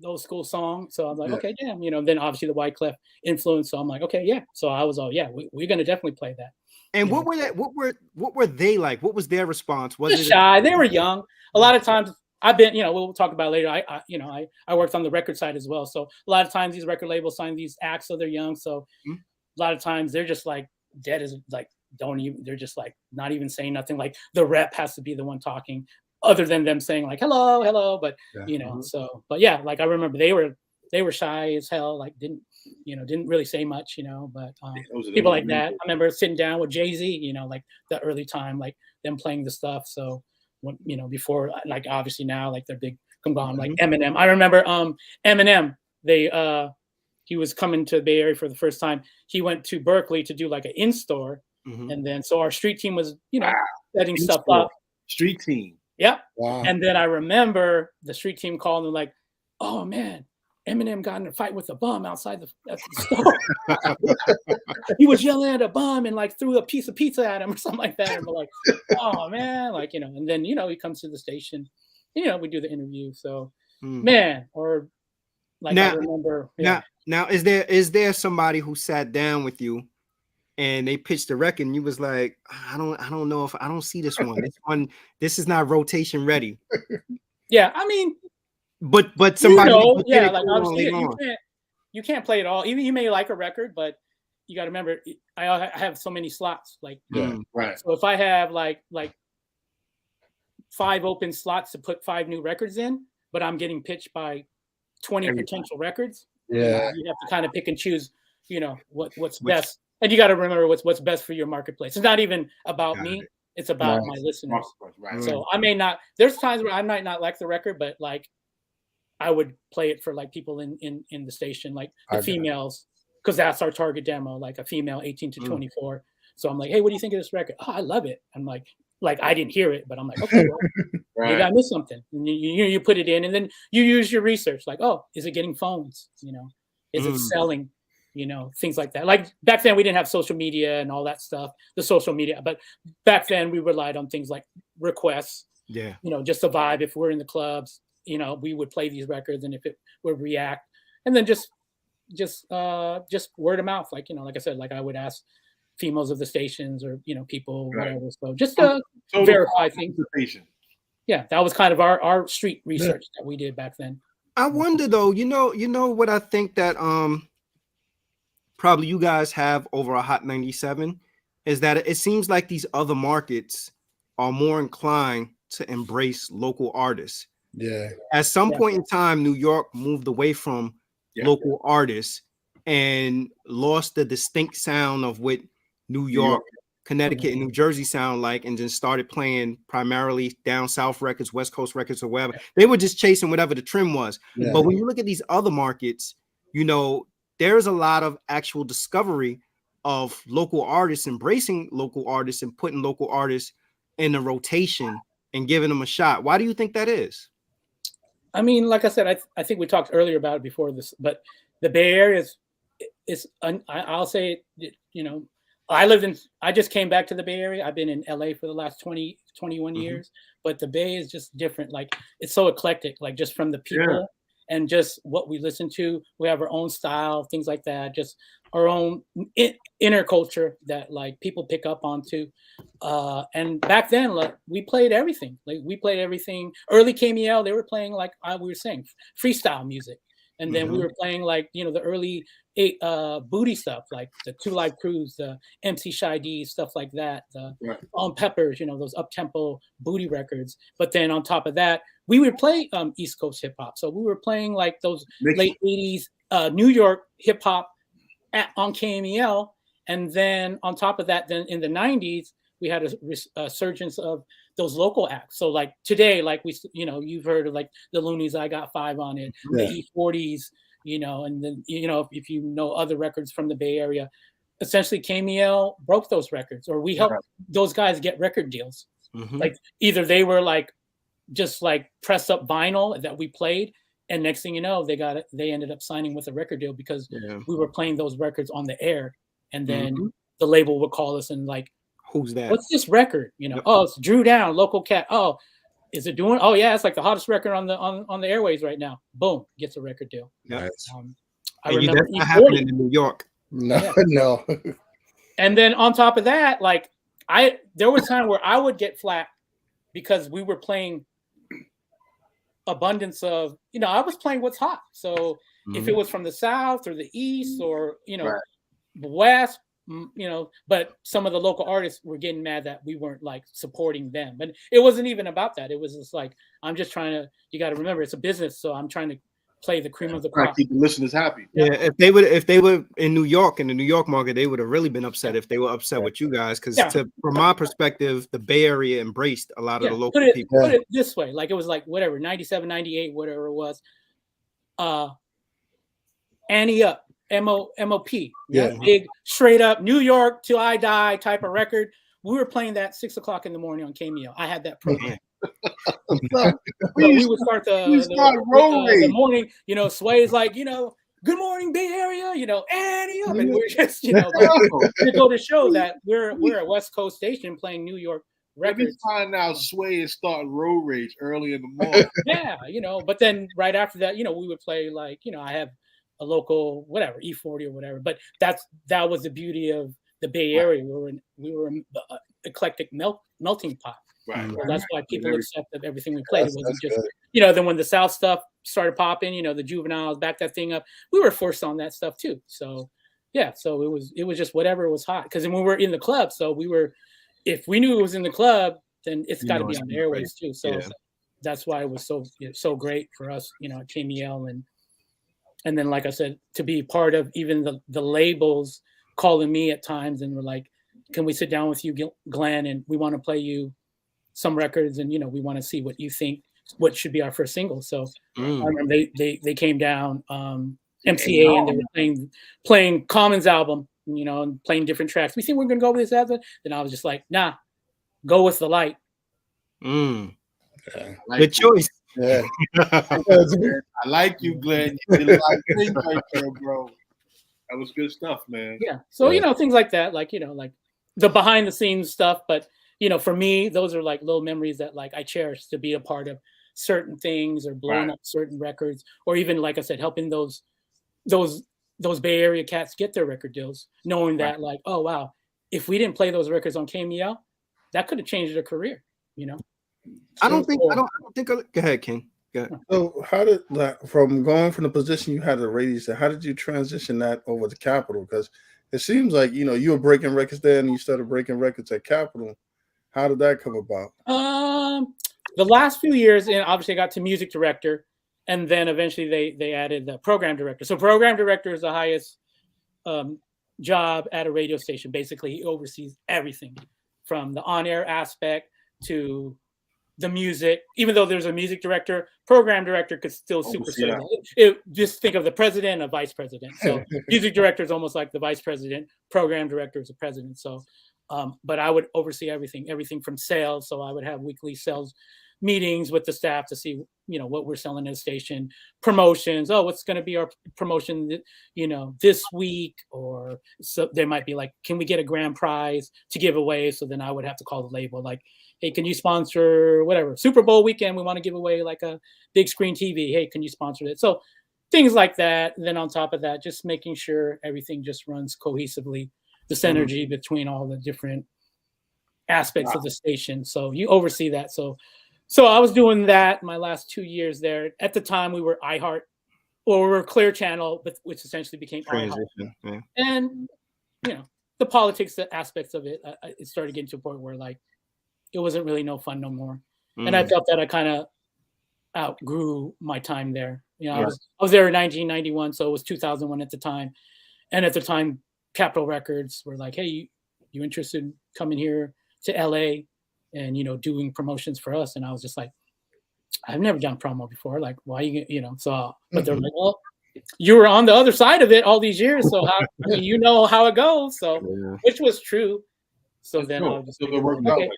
the old school song. So I'm like, okay, damn, then obviously the Wyclef influence. So I'm like, okay, yeah. So I was all, we're going to definitely play that. And what were they like? What was their response? Was it shy? They were young. A lot of times I've been, we'll talk about it later. I worked on the record side as well. So a lot of times these record labels sign these acts, so they're young. So a lot of times they're just like dead as like, they're just like not even saying nothing. Like the rep has to be the one talking, other than them saying like hello, but so but yeah, like I remember they were shy as hell, like didn't really say much, but people like that. I remember sitting down with Jay-Z, like the early time, like them playing the stuff. So when, before, like obviously now, like they're big conglomerate, like Eminem. I remember Eminem, he was coming to the Bay Area for the first time. He went to Berkeley to do like an in-store. And then so our street team was, setting stuff up. Street team. Yeah. Wow. And then I remember the street team calling them like, oh man, Eminem got in a fight with a bum outside the store. He was yelling at a bum and like threw a piece of pizza at him or something like that. And we're like, oh man, like, and then, he comes to the station, we do the interview. So man, or like now, I remember. Now is there somebody who sat down with you and they pitched the record and you was like, I don't know if I don't see this one. This is not rotation ready. Yeah, I mean, but somebody, like obviously you can't play it all. Even you may like a record, but you got to remember, I have so many slots. Like, right. So if I have like 5 open slots to put 5 new records in, but I'm getting pitched by 20 potential records. Yeah, you have to kind of pick and choose. What's best. And you got to remember what's best for your marketplace. It's not even about me. It's about my listeners. Right. So I may not, there's times where I might not like the record, but like I would play it for like people in the station, like the females, because that's our target demo, like a female 18 to 24. So I'm like, hey, what do you think of this record? Oh, I love it. I'm like I didn't hear it, but I'm like, okay, well, maybe I missed something. And you put it in and then you use your research. Like, oh, is it getting phones? Is it selling? Things like that. Like back then we didn't have social media and all that stuff, the social media, but back then we relied on things like requests, just a vibe. If we're in the clubs, we would play these records, and if it would react, and then just word of mouth. Like, like I said, like I would ask females of the stations or, people, whatever. So just to verify things. Yeah. That was kind of our street research that we did back then. I wonder though, what I think that, probably you guys have over a Hot 97 is that it seems like these other markets are more inclined to embrace local artists. Yeah. At some point in time, New York moved away from local artists and lost the distinct sound of what New York, Connecticut, and New Jersey sound like, and then started playing primarily down south records, West Coast records, or wherever. They were just chasing whatever the trend was. Yeah. But when you look at these other markets, there's a lot of actual discovery of local artists, embracing local artists and putting local artists in a rotation and giving them a shot. Why do you think that is? I mean, like I said, I think we talked earlier about it before this, but the Bay Area I'll say, I just came back to the Bay Area. I've been in LA for the last 21 years, but the Bay is just different. Like it's so eclectic, like just from the people. And just what we listen to, we have our own style, things like that. Just our own inner culture that like people pick up onto. And back then, like we played everything. Like we played everything. Early KMEL, they were playing like we were saying freestyle music, and then we were playing like the early booty stuff, like the Two Live Crews, the MC Shy D, stuff like that, the On Peppers, those up tempo booty records. But then on top of that, we would play East Coast hip hop. So we were playing like those late 80s New York hip hop on KMEL. And then on top of that, then in the 90s, we had a resurgence of those local acts. So like today, like you've heard of like the Loonies, I Got Five on it, the E40s, and then, if you know other records from the Bay Area, essentially KMEL broke those records, or we helped those guys get record deals. Like either they were like just like press up vinyl that we played, and next thing you know, they ended up signing with a record deal because we were playing those records on the air, and then the label would call us and like, who's that? What's this record? Oh, it's Drew Down, Local Cat. Oh, is it doing? Oh yeah, it's like the hottest record on the airways right now. Boom, gets a record deal. Nice. I remember that's not happening in New York. No. And then on top of that, like there was time where I would get flack because we were playing abundance of, I was playing what's hot. So if it was from the South or the East or, the West, but some of the local artists were getting mad that we weren't like supporting them. But it wasn't even about that. It was just like, I'm just trying to, you got to remember it's a business. So I'm trying to play the cream of the crop. Keep the listeners happy. Yeah, if they were in New York, in the New York market, they would have really been upset if they were upset with you guys. Because from my perspective, the Bay Area embraced a lot of the local people. Put it this way, like it was like whatever, 97, 98, whatever it was. Annie Up, MOP, big straight up New York till I die type of record. We were playing that 6 o'clock in the morning on KMEL. I had that program. We would start the morning, Sway's like, good morning, Bay Area, Annie Up. And we're just, to go to show that we're a West Coast station playing New York records. Find out Sway is starting road rage early in the morning. But then right after that, we would play like, I have a local whatever E40 or whatever. But that was the beauty of the Bay Area. We were an eclectic melting pot. Right. So that's why people accepted everything we played. It wasn't just then when the South stuff started popping, the Juveniles back that thing up, we were forced on that stuff too. So so it was just whatever was hot. Because when we were in the club, so if we knew it was in the club, then it's got to be on the airways too. So that's why it was so great for us, at KMEL and then like I said, to be part of even the labels calling me at times and were like, can we sit down with you, Glenn, and we want to play you some records, and we want to see what you think, what should be our first single. So I remember they came down, MCA, and they were playing Common's album, and playing different tracks. We think we're gonna go with this. Then I was just like, nah, go with The Light. Good choice. Yeah. I like you, Glenn. You did a lot of things right there, bro. That was good stuff, man. Yeah. So things like that, like like the behind the scenes stuff, but for me, those are like little memories that like I cherish, to be a part of certain things or blowing up certain records, or even like I said, helping those Bay Area cats get their record deals, knowing that like, oh wow, if we didn't play those records on KMEL, that could have changed their career. I don't think. Go ahead, King. Go ahead. So how did that, from going from the position you had at radio station, how did you transition that over to Capitol? Because it seems like you were breaking records there, and you started breaking records at Capitol. How did that come about? The last few years, and obviously I got to music director, and then eventually they added the program director. So program director is the highest job at a radio station. Basically, he oversees everything from the on-air aspect to the music. Even though there's a music director, program director could still supersede it. Just think of the president and a vice president. So music director is almost like the vice president. Program director is the president. So but I would oversee everything from sales. So I would have weekly sales meetings with the staff to see, what we're selling at the station, promotions. Oh, what's going to be our promotion, this week? Or so there might be like, can we get a grand prize to give away? So then I would have to call the label like, hey, can you sponsor whatever Super Bowl weekend? We want to give away like a big screen TV. Hey, can you sponsor it? So things like that. And then on top of that, just making sure everything just runs cohesively, the synergy between all the different aspects of the station. So you oversee that. So I was doing that my last 2 years there. At the time, we were iHeart, or we were Clear Channel, but which essentially became iHeart. Yeah. And the politics aspects of it, it started getting to a point where like it wasn't really no fun no more. And I felt that I kind of outgrew my time there. I was there in 1991, so it was 2001 at the time. And at the time, Capitol Records were like, "Hey, you interested in coming here to LA and doing promotions for us?" And I was just like, "I've never done promo before. Like, why so?" But they're like, "Well, you were on the other side of it all these years, so how how it goes." So which was true. So then I was just okay.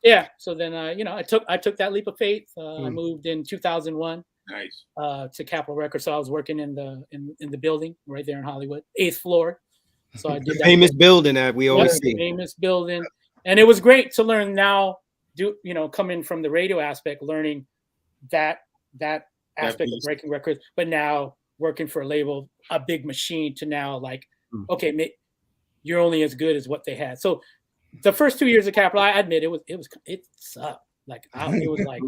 Yeah. So then I took that leap of faith. I moved in 2001. Nice. To Capitol Records. So I was working in the building right there in Hollywood, 8th floor. So I did that famous building that we always see. Famous building. And it was great to learn now, coming from the radio aspect, learning that aspect of breaking records, but now working for a label, a big machine, to now like, okay, you're only as good as what they had. So the first 2 years of Capitol, I admit it sucked. Like it was like,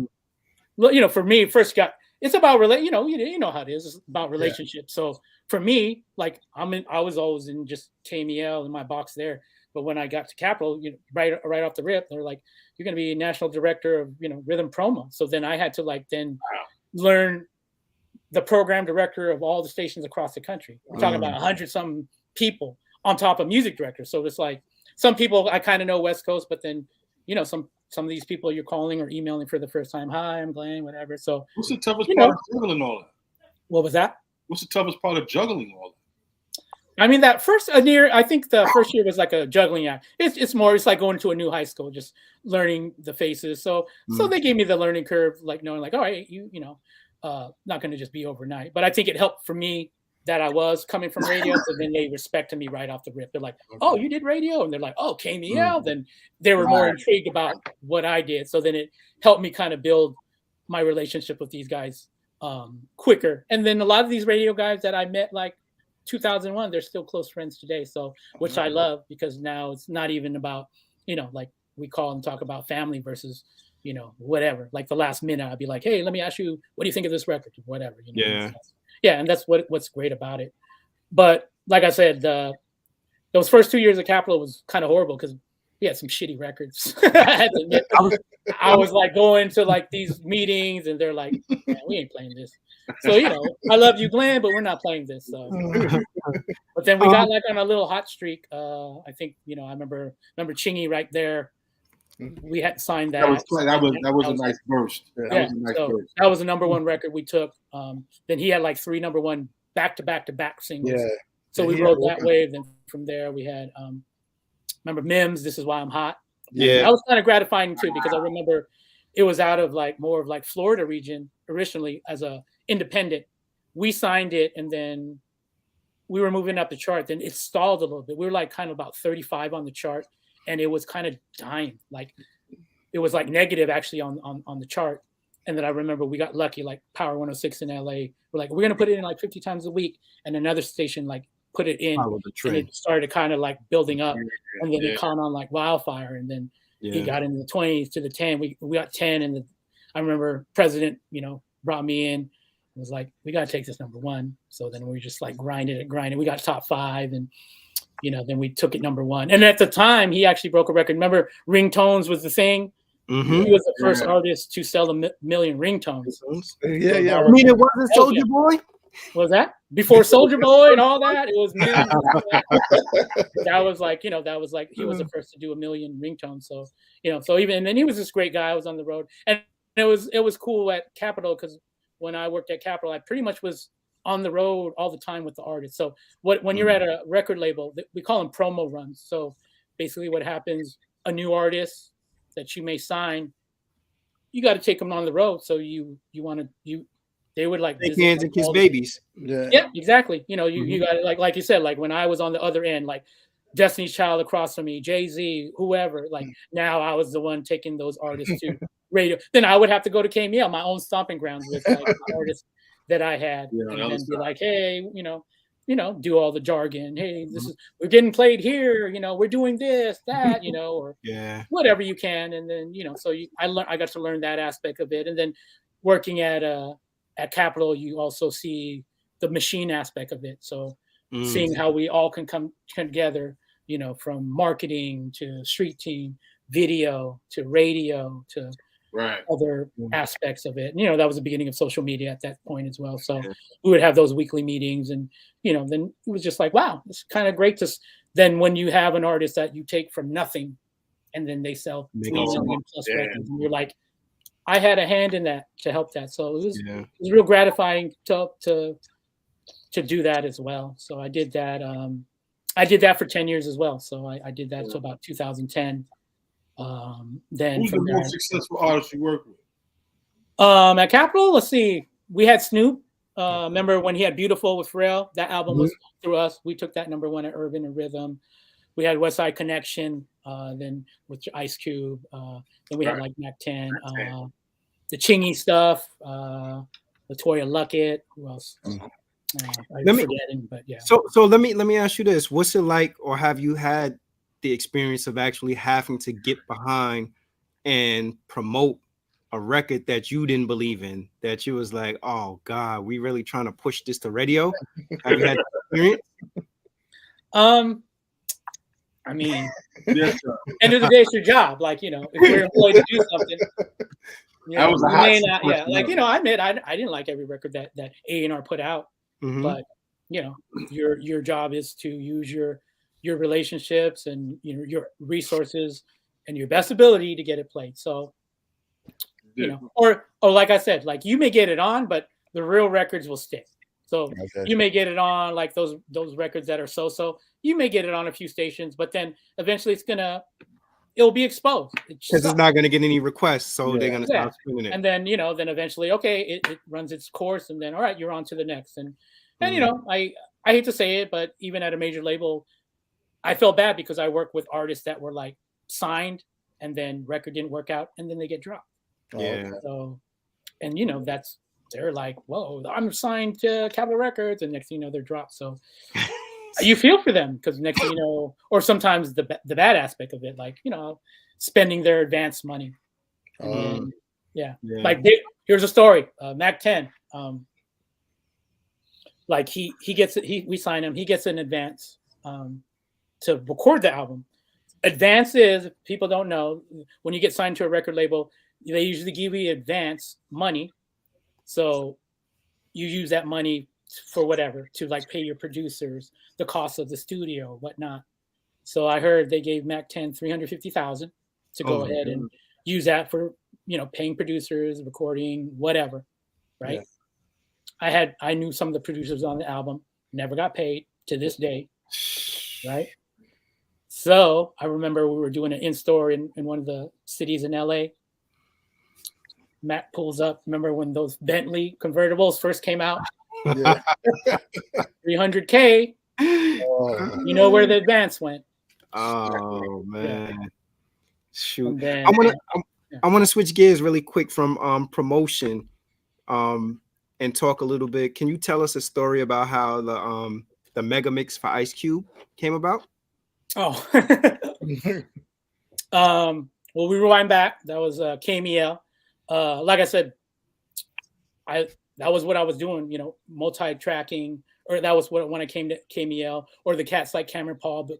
for me, first it's about you know how it is. It's about relationships. So for me, like I was always in just KMEL in my box there. But when I got to Capitol, right off the rip, they're like, "You're going to be national director of rhythm promo." So then I had to learn the program director of all the stations across the country. We're talking about 100-something people on top of music directors. So it's like some people I kind of know West Coast, but then some of these people you're calling or emailing for the first time. "Hi, I'm Glenn," whatever. So what's the toughest part of juggling all that? What was that? What's the toughest part of juggling all that? I mean, that first year, I think the first year was like a juggling act. It's like going to a new high school, just learning the faces. So they gave me the learning curve, like knowing like, all right, not going to just be overnight. But I think it helped for me that I was coming from radio. So then they respected me right off the rip. They're like, "Oh, you did radio?" And they're like, "Oh, KMEL." Then they were more intrigued about what I did. So then it helped me kind of build my relationship with these guys quicker. And then a lot of these radio guys that I met, like 2001, they're still close friends today. So, which I love, because now it's not even about, like we call and talk about family versus, whatever. Like the last minute, I'd be like, "Hey, let me ask you, what do you think of this record?" Whatever. Yeah. And that's what's great about it. But like I said, those first 2 years of Capitol was kind of horrible because we had some shitty records. I had to admit, I was like going to like these meetings and they're like, "Man, we ain't playing this." So, I love you, Glenn, but we're not playing this. So. But then we got like on a little hot streak. I think, I remember Chingy right there. We had signed that. That was a nice burst. Yeah, that was the number one record we took. Then he had like 3 number one back-to-back singles. Yeah. So we rode that wave. Then from there we had remember Mims, "This Is Why I'm Hot." Yeah. That was kind of gratifying too, because I remember it was out of like more of like Florida region originally as a independent. We signed it and then we were moving up the chart. Then it stalled a little bit. We were like kind of about 35 on the chart and it was kind of dying. Like it was like negative actually on the chart. And then I remember we got lucky, like Power 106 in LA. We're like, we're going to put it in like 50 times a week. And another station like put it in and it started kind of like building up. And then it caught on like wildfire. And then it got into the 20s to the 10. We got 10. And I remember President, brought me in. It was like, "We got to take this number one." So then we just like grinded. We got top 5 and, then we took it number 1. And at the time he actually broke a record. Remember ringtones was the thing. He was the first artist to sell a million ringtones. Yeah. I mean, it wasn't Soulja Boy. Was that before Soulja Boy and all that? It was million. That was like, that was like he was the first to do a million ringtones. So, so even and then he was this great guy. I was on the road, and it was cool at Capitol because when I worked at Capitol, I pretty much was on the road all the time with the artists. So when you're at a record label, we call them promo runs. So basically, what happens? A new artist that you may sign, you got to take them on the road. So they would like take hands and kiss babies. Yeah, exactly. You got like you said, like when I was on the other end, like Destiny's Child across from me, Jay-Z, whoever. Like now I was the one taking those artists to radio. Then I would have to go to KMEL, my own stomping grounds with like artists that I had, and then be like, hey, do all the jargon. Hey, this is we're getting played here. We're doing this, that, or whatever you can. And then so I got to learn that aspect of it. And then working at Capitol, you also see the machine aspect of it. So seeing how we all can come together, from marketing to street team, video to radio to other aspects of it. That was the beginning of social media at that point as well. So we would have those weekly meetings, and then it was just like, wow, it's kind of great to then when you have an artist that you take from nothing and then they sell 3 million plus records, and you're like, I had a hand in that to help that. So it was real gratifying to do that as well. So I did that. I did that for 10 years as well. So I did that to about 2010. Then who's the most successful artist you work with? At Capitol, let's see. We had Snoop. Remember when he had Beautiful with Pharrell? That album was through us. We took that #1 at Urban and Rhythm. We had West Side Connection, then with Ice Cube. Then we had like Mac 10, the Chingy stuff, Latoya Luckett. Who else? So let me ask you this: what's it like, or have you had the experience of actually having to get behind and promote a record that you didn't believe in, that you was like, oh God, we really trying to push this to radio? Have you had that experience? I mean, end of the day, it's your job. Like, if you're employed to do something, that was I admit I didn't like every record that A&R put out, but your job is to use your relationships and your resources and your best ability to get it played. So, or like I said, like you may get it on, but the real records will stick. So you may get it on like those records that are so. You may get it on a few stations, but then eventually it'll be exposed. Because it's not going to get any requests, so they're going to stop spinning it. And then then eventually, it runs its course, and then all right, you're on to the next. And I hate to say it, but even at a major label, I felt bad because I work with artists that were like signed, and then record didn't work out, and then they get dropped. So, and they're like, whoa, I'm signed to Capitol Records, and next thing you know, they're dropped. So you feel for them because next thing you know, or sometimes the bad aspect of it, like spending their advance money. Like here's a story. Mac 10. Like we sign him. He gets an advance to record the album. Advance is, if people don't know, when you get signed to a record label, they usually give you advance money. So you use that money for whatever, to like pay your producers, the cost of the studio, whatnot. So I heard they gave Mac 10 $350,000 to go ahead and use that for paying producers, recording, whatever. Right. Yeah. I knew some of the producers on the album, never got paid to this day. Right. So I remember we were doing an in-store in one of the cities in LA. Matt pulls up. Remember when those Bentley convertibles first came out? Yeah. $300K. You know where the advance went. Oh man. Shoot. Then, I want to switch gears really quick from promotion and talk a little bit. Can you tell us a story about how the mega mix for Ice Cube came about? Oh. Well, we rewind back. That was KMEL. Like I said, that was what I was doing, multi-tracking, or that was when I came to KMEL, or the cats like Cameron Paul,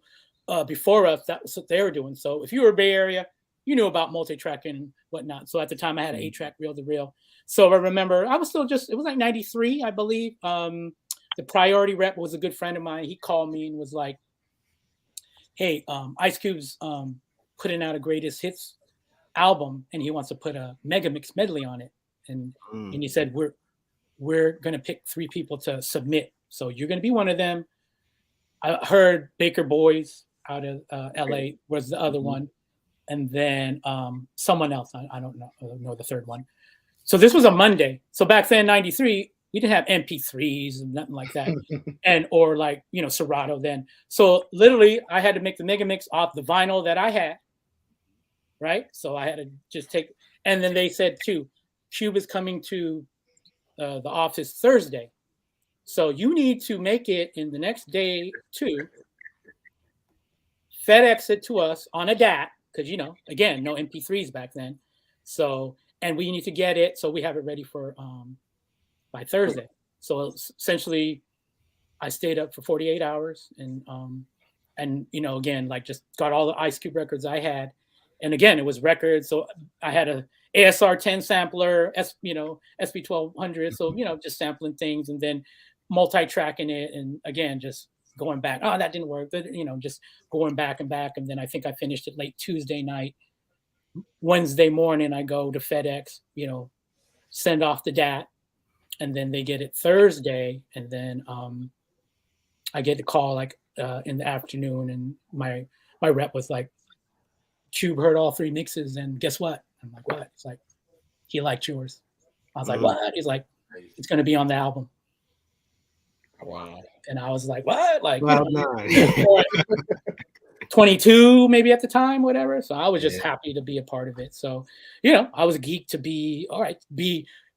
but before us, that was what they were doing. So if you were Bay Area, you knew about multi-tracking and whatnot. So at the time I had an 8-track reel-to-reel. So I remember I was still it was like 93, I believe. The Priority rep was a good friend of mine. He called me and was like, hey, Ice Cube's putting out a greatest hits album, and he wants to put a mega mix medley on it. And he said, we're going to pick 3 people to submit. So you're going to be one of them. I heard Baker Boys out of LA was the other one. And then someone else. I don't know the third one. So this was a Monday. So back then, 93, we didn't have MP3s and nothing like that. or like, Serato then. So literally I had to make the mega mix off the vinyl that I had. Right. So I had to just take, And then they said too, Cube is coming to the office Thursday. So you need to make it in the next day too. FedEx it to us on a DAT, because again, no MP3s back then. So, and we need to get it so we have it ready for by Thursday. So essentially, I stayed up for 48 hours and again, like just got all the Ice Cube records I had. And again, it was records. So I had a ASR 10 sampler, SB 1200. So, just sampling things and then multi-tracking it. And again, just going back. Oh, that didn't work. Just going back and back. And then I think I finished it late Tuesday night. Wednesday morning, I go to FedEx, send off the DAT. And then they get it Thursday. And then I get the call like in the afternoon. And my rep was like, Cube heard all 3 mixes. And guess what? I'm like, what? It's like, he liked yours. I was like, what? He's like, it's going to be on the album. Wow. And I was like, what? Like, wow, 22 maybe at the time, whatever. So I was just happy to be a part of it. So, I was geeked to be, all right,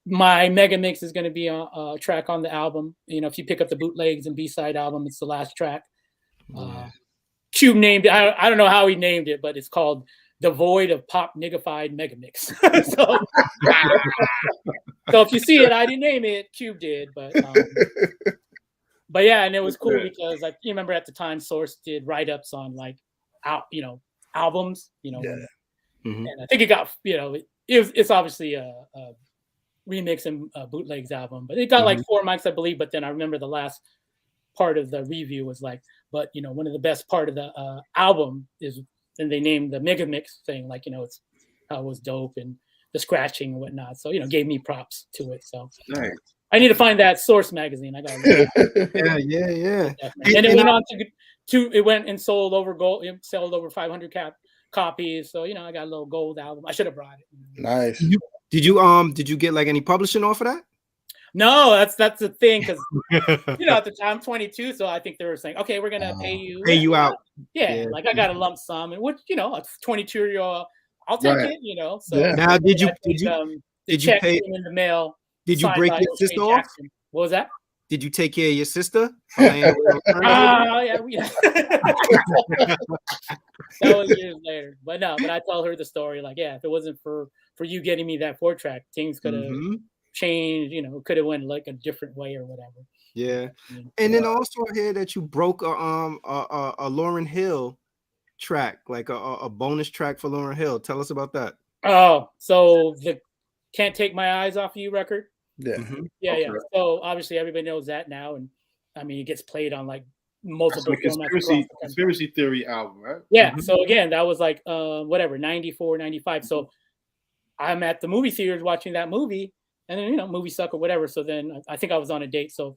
my mega mix is going to be a track on the album. If you pick up the bootlegs and B-side album, it's the last track. Cube named it. I don't know how he named it, but it's called Devoid of Pop Niggified Mega Mix. So if you see it, I didn't name it. Cube did, but yeah, and it was cool because you remember at the time Source did write-ups on like albums, and I think it got it's obviously a remix and bootlegs album, but it got like 4 mics, I believe. But then I remember the last part of the review was like, but one of the best part of the album is, and they named the mega mix thing, like it's how it was dope and the scratching and whatnot. So gave me props to it. So nice. I need to find that Source magazine. I got yeah. And it went on to it went and sold over 500 copies. So I got a little gold album. I should have brought it. Nice. Did you get like any publishing off of that? No, that's the thing, because at the time 22, so I think they were saying, okay, we're gonna pay you out. Yeah, like I got a lump sum, and which a 22-year-old, I'll take it. So now did you pay in the mail? Did you break your sister off? What was that? Did you take care of your sister? Yeah. That was years later, but I told her the story. Like, if it wasn't for you getting me that 4-track, things could have changed. Could have went like a different way or whatever. Yeah, and then also I hear that you broke a Lauryn Hill track, like a bonus track for Lauryn Hill. Tell us about that. Oh, so the Can't Take My Eyes Off You record. Yeah. Yeah. So obviously everybody knows that now, and I mean it gets played on like multiple conspiracy theory album, right? Yeah. So again, that was like 94, 95. So I'm at the movie theaters watching that movie, and then movie suck or whatever. So then I think I was on a date. So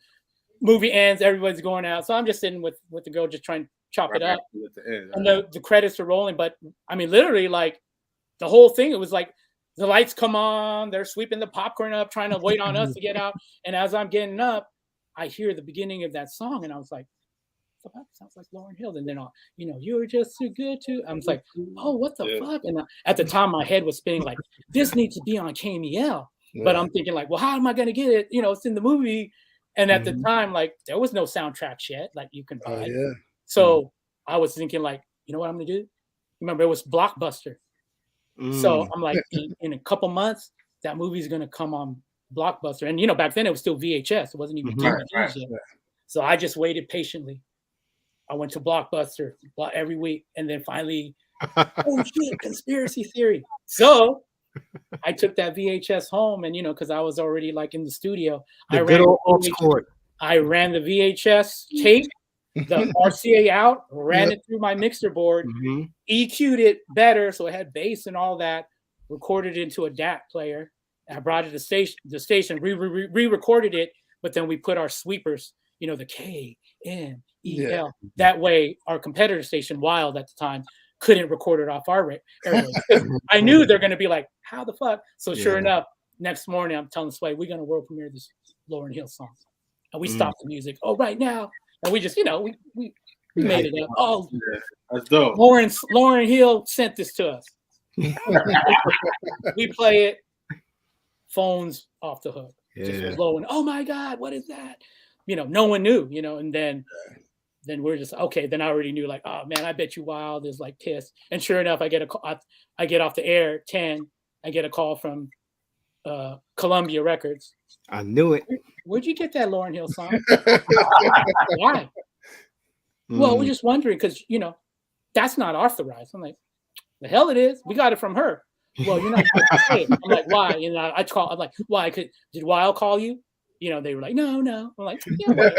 movie ends, everybody's going out. So I'm just sitting with the girl, just trying to chop it up. And the credits are rolling, but I mean literally like the whole thing, it was like the lights come on, they're sweeping the popcorn up, trying to wait on us to get out. And as I'm getting up, I hear the beginning of that song, and I was like, "What the fuck? Sounds like Lauryn Hill." And then, you were just too good to. I was like, "Oh, what the fuck?" And at the time, my head was spinning like, "This needs to be on KMEL." But I'm thinking like, "Well, how am I going to get it? It's in the movie." And at the time, like, there was no soundtracks yet, like you can buy. So I was thinking like, you know what I'm going to do? Remember, it was Blockbuster. So I'm like, in a couple months, that movie is going to come on Blockbuster. And, back then it was still VHS. It wasn't even DVDs yet. So I just waited patiently. I went to Blockbuster every week. And then finally, oh shit, conspiracy theory. So I took that VHS home and, because I was already like in the studio. I ran the VHS tape, the RCA out, ran it through my mixer board, EQ'd it better, so it had bass and all that, recorded it into a DAT player. I brought it to the station, re-recorded it, but then we put our sweepers, the KMEL. That way, our competitor station, Wild at the time, couldn't record it off our airwaves. I knew they're going to be like, how the fuck? So sure enough, next morning, I'm telling Sway, we're going to world premiere this Lauryn Hill song. And we stopped the music. Oh, right now. And we just, we made it up. Oh, that's dope. Lauryn Hill sent this to us. We play it, phones off the hook. Yeah. Just blowing. Oh my God, what is that? No one knew, and then we're just okay. Then I already knew, like, oh man, I bet you Wild is like pissed. And sure enough, I get a call. I get off the air at 10. I get a call from Columbia Records. I knew it. Where'd you get that Lauryn Hill song? Why? Well, we're just wondering because that's not authorized. I'm like, the hell it is. We got it from her. Well, you're not supposed to say it. I'm like, why? And I call. I'm like, why? Did Wild call you? They were like, no. I'm like, yeah,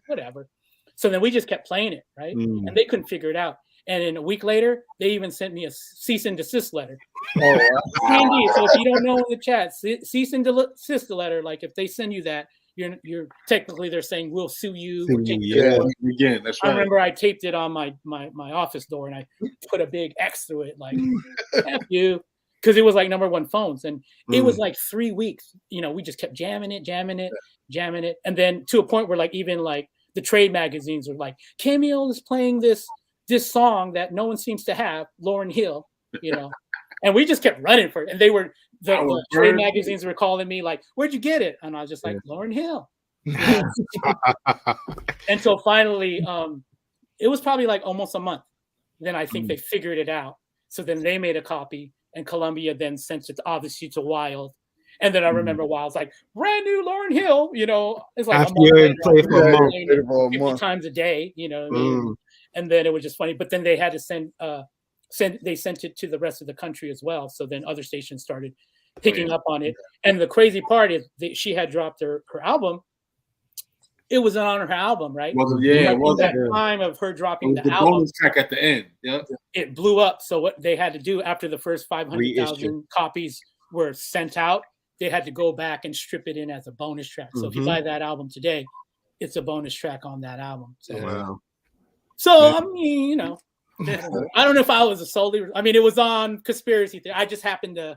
whatever. So then we just kept playing it, right? And they couldn't figure it out. And then a week later, they even sent me a cease and desist letter. Oh, wow. So if you don't know in the chat, cease and desist letter, like if they send you that, you're technically they're saying we'll sue you. Again, that's right. I remember I taped it on my office door and I put a big X through it, like F you, because it was like #1 phones, and it was like 3 weeks. We just kept jamming it, and then to a point where like even like the trade magazines were like, KMEL is playing this song that no one seems to have, Lauryn Hill, and we just kept running for it. And they were the trade magazines were calling me like, where'd you get it? And I was just like, Lauryn Hill. And so finally, it was probably like almost a month. Then I think they figured it out. So then they made a copy, and Columbia then sent it obviously to Wild. And then I remember Wild's like, brand new Lauryn Hill, it's like after you play for a month, 50 times a day, what I mean? And then it was just funny. But then they had to sent it to the rest of the country as well. So then other stations started picking up on it. And the crazy part is that she had dropped her album. It was on her album, right? That time of her dropping the album, bonus track at the end. Yeah, it blew up. So what they had to do after the first 500,000 copies were sent out, they had to go back and strip it in as a bonus track. So if you buy that album today, it's a bonus track on that album. So, I mean, I don't know if I was it was on Conspiracy Theory. I just happened to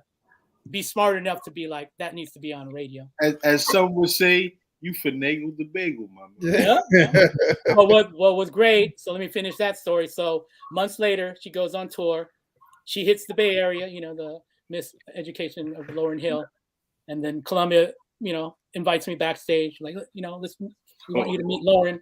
be smart enough to be like, that needs to be on radio. As some would say, you finagled the bagel, my man. Yeah. Well, what was great, so let me finish that story. So months later, she goes on tour. She hits the Bay Area, the Miss Education of Lauryn Hill. And then Columbia, invites me backstage, like, we want you to meet Lauryn.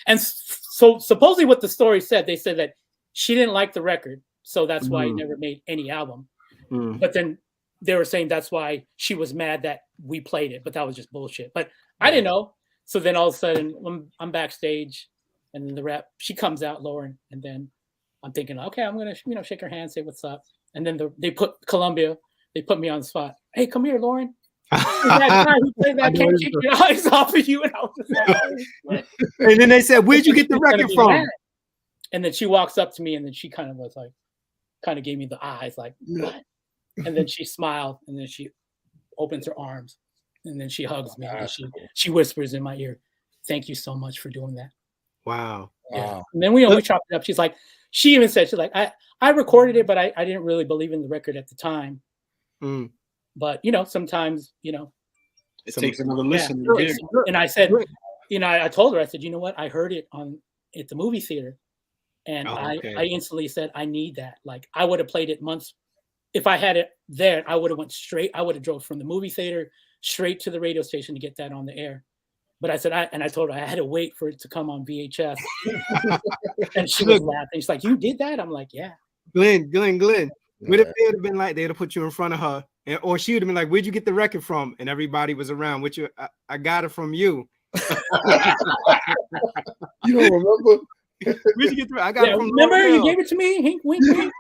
And so supposedly what the story said, they said that she didn't like the record. So that's why he never made any album. But then they were saying that's why she was mad that we played it. But that was just bullshit. But I didn't know. So then all of a sudden I'm backstage, and then the rep, she comes out, Lauryn. And then I'm thinking, okay, I'm going to, shake her hand, say what's up. And then they put Columbia, they put me on the spot. Hey, come here, Lauryn. That guy who played that can't kick your eyes off of you. And I was just like, and then they said, where'd you get the record from? Mad. And then she walks up to me, and then she kind of gave me the eyes, like, what? And then she smiled, and then she opens her arms, and then she hugs me, and she whispers in my ear, thank you so much for doing that. Wow. Yeah. And then we chopped it up. She even said, she's like, I recorded it, but I didn't really believe in the record at the time. But sometimes it takes another listen. Yeah. And I said, I told her, I said, you know what? I heard it at the movie theater, and I instantly said, I need that. Like, I would have played it months. If I had it there, I would have went straight. I would have drove from the movie theater straight to the radio station to get that on the air. But I said, I told her I had to wait for it to come on VHS. And she was laughing. She's like, you did that? I'm like, yeah. Glenn. What if they would have been like, they'd have put you in front of her, or she would have been like, where'd you get the record from? And everybody was around. I got it from you. You don't remember? Where'd you get the? I got it from. Remember, you gave it to me. Hink, wink, wink.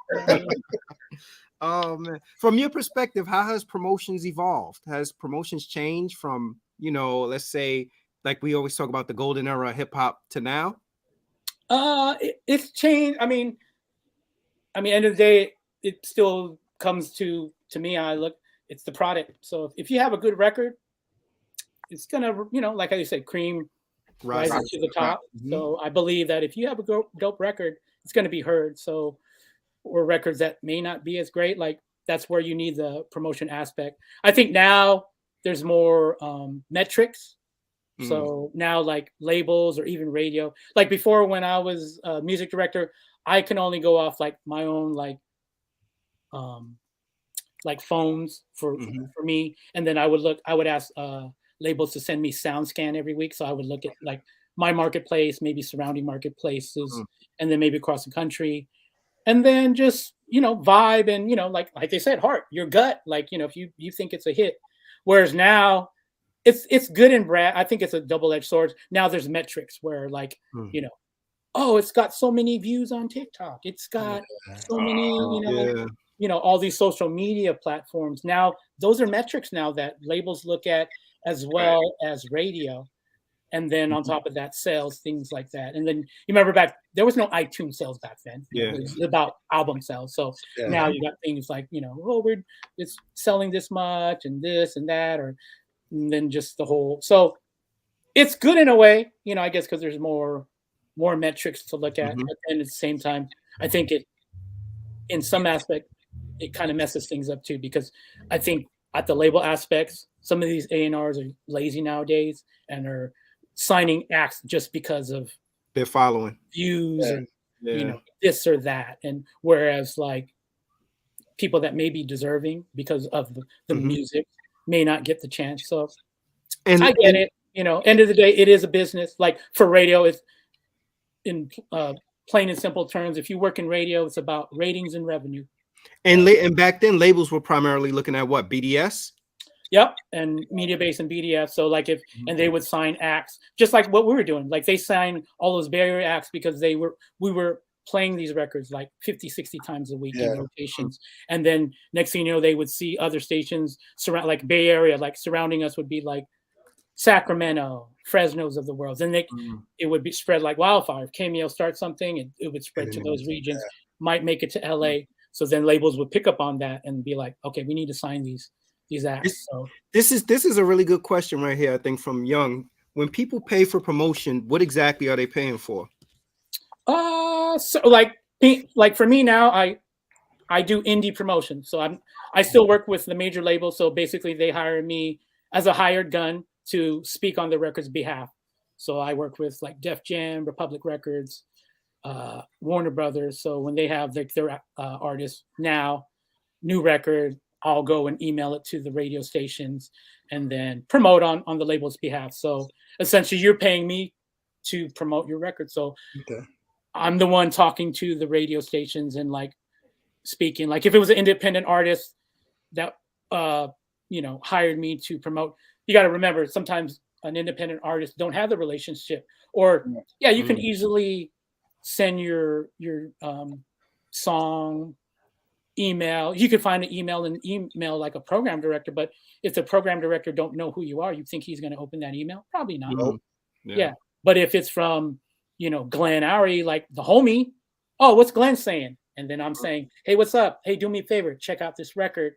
Oh man! From your perspective, how has promotions evolved? Has promotions changed from, let's say, like we always talk about the golden era of hip hop to now? It's changed. I mean, end of the day, it still comes to me. It's the product. So if you have a good record, it's gonna, like I said, cream rises to the top. So I believe that if you have a dope record, it's gonna be heard. So, or records that may not be as great, like that's where you need the promotion aspect. I think now there's more metrics. So now, like labels or even radio, like before when I was a music director, I can only go off like my own like like phones for me, and then I would ask labels to send me sound scan every week. So I would look at like my marketplace, maybe surrounding marketplaces, and then maybe across the country, and then just vibe and like they said, heart, your gut, like if you think it's a hit. Whereas now it's good and bad. I think it's a double-edged sword. Now there's metrics where like oh, it's got so many views on TikTok, it's got so many all these social media platforms. Now those are metrics now that labels look at, as well as radio. And then on top of that, sales, things like that. And then you remember back, there was no iTunes sales back then. Yeah. It was about album sales. So now you got things like, it's selling this much and this and that, and then just the whole. So it's good in a way, I guess, because there's more metrics to look at. But then at the same time, I think in some aspect, it kind of messes things up too, because I think at the label aspects, some of these A&Rs are lazy nowadays and are signing acts just because of their following views and this or that, and whereas like people that may be deserving because of the music may not get the chance. So I get it. End of the day, it is a business. Like for radio, it's in plain and simple terms. If you work in radio, it's about ratings and revenue. And back then, labels were primarily looking at what, BDS? Yep, and media base and BDF. So like and they would sign acts just like what we were doing. Like they signed all those Bay Area acts because we were playing these records like 50, 60 times a week in rotations. And then next thing you know, they would see other stations surround, like Bay Area, like surrounding us would be like Sacramento, Fresno's of the world. And it would be spread like wildfire. If KMEL starts something, it would spread to those regions, might make it to LA. So then labels would pick up on that and be like, okay, we need to sign these acts. So this is a really good question right here, I think, from Young. When people pay for promotion, what exactly are they paying for? So like for me now, I do indie promotion. So I still work with the major label. So basically they hire me as a hired gun to speak on the record's behalf. So I work with like Def Jam, Republic Records, Warner Brothers. So when they have their artists now, new record, I'll go and email it to the radio stations and then promote on the label's behalf. So essentially you're paying me to promote your record. So I'm the one talking to the radio stations and like speaking. Like if it was an independent artist that hired me to promote, you got to remember sometimes an independent artist don't have the relationship, or you can easily send your song email. You could find an email and email like a program director, but if the program director don't know who you are, you think he's going to open that email? Probably not. But if it's from Glenn Aure, like the homie, oh, what's Glenn saying? And then I'm saying, hey, what's up? Hey, do me a favor, check out this record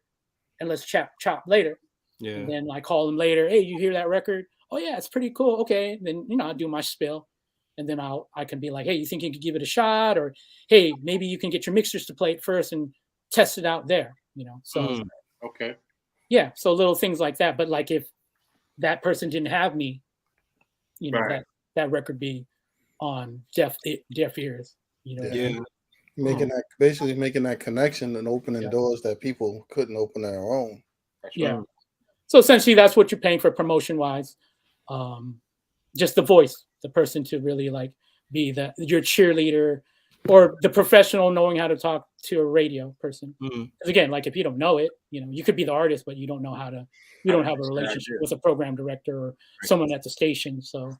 and let's chop later. And then I call him later. Hey, you hear that record? Oh yeah, it's pretty cool. Okay. Then I'll do my spill. And then I can be like, hey, you think you could give it a shot? Or hey, maybe you can get your mixers to play it first and test it out there. So okay. Yeah. So little things like that. But like if that person didn't have me, that record be on deaf ears. Making that connection and opening doors that people couldn't open on their own. So essentially that's what you're paying for promotion wise. Just the voice, the person to really like be your cheerleader or the professional knowing how to talk to a radio person. Because again, like if you don't know it, you could be the artist, but you don't know you don't have a relationship with a program director or someone at the station. So,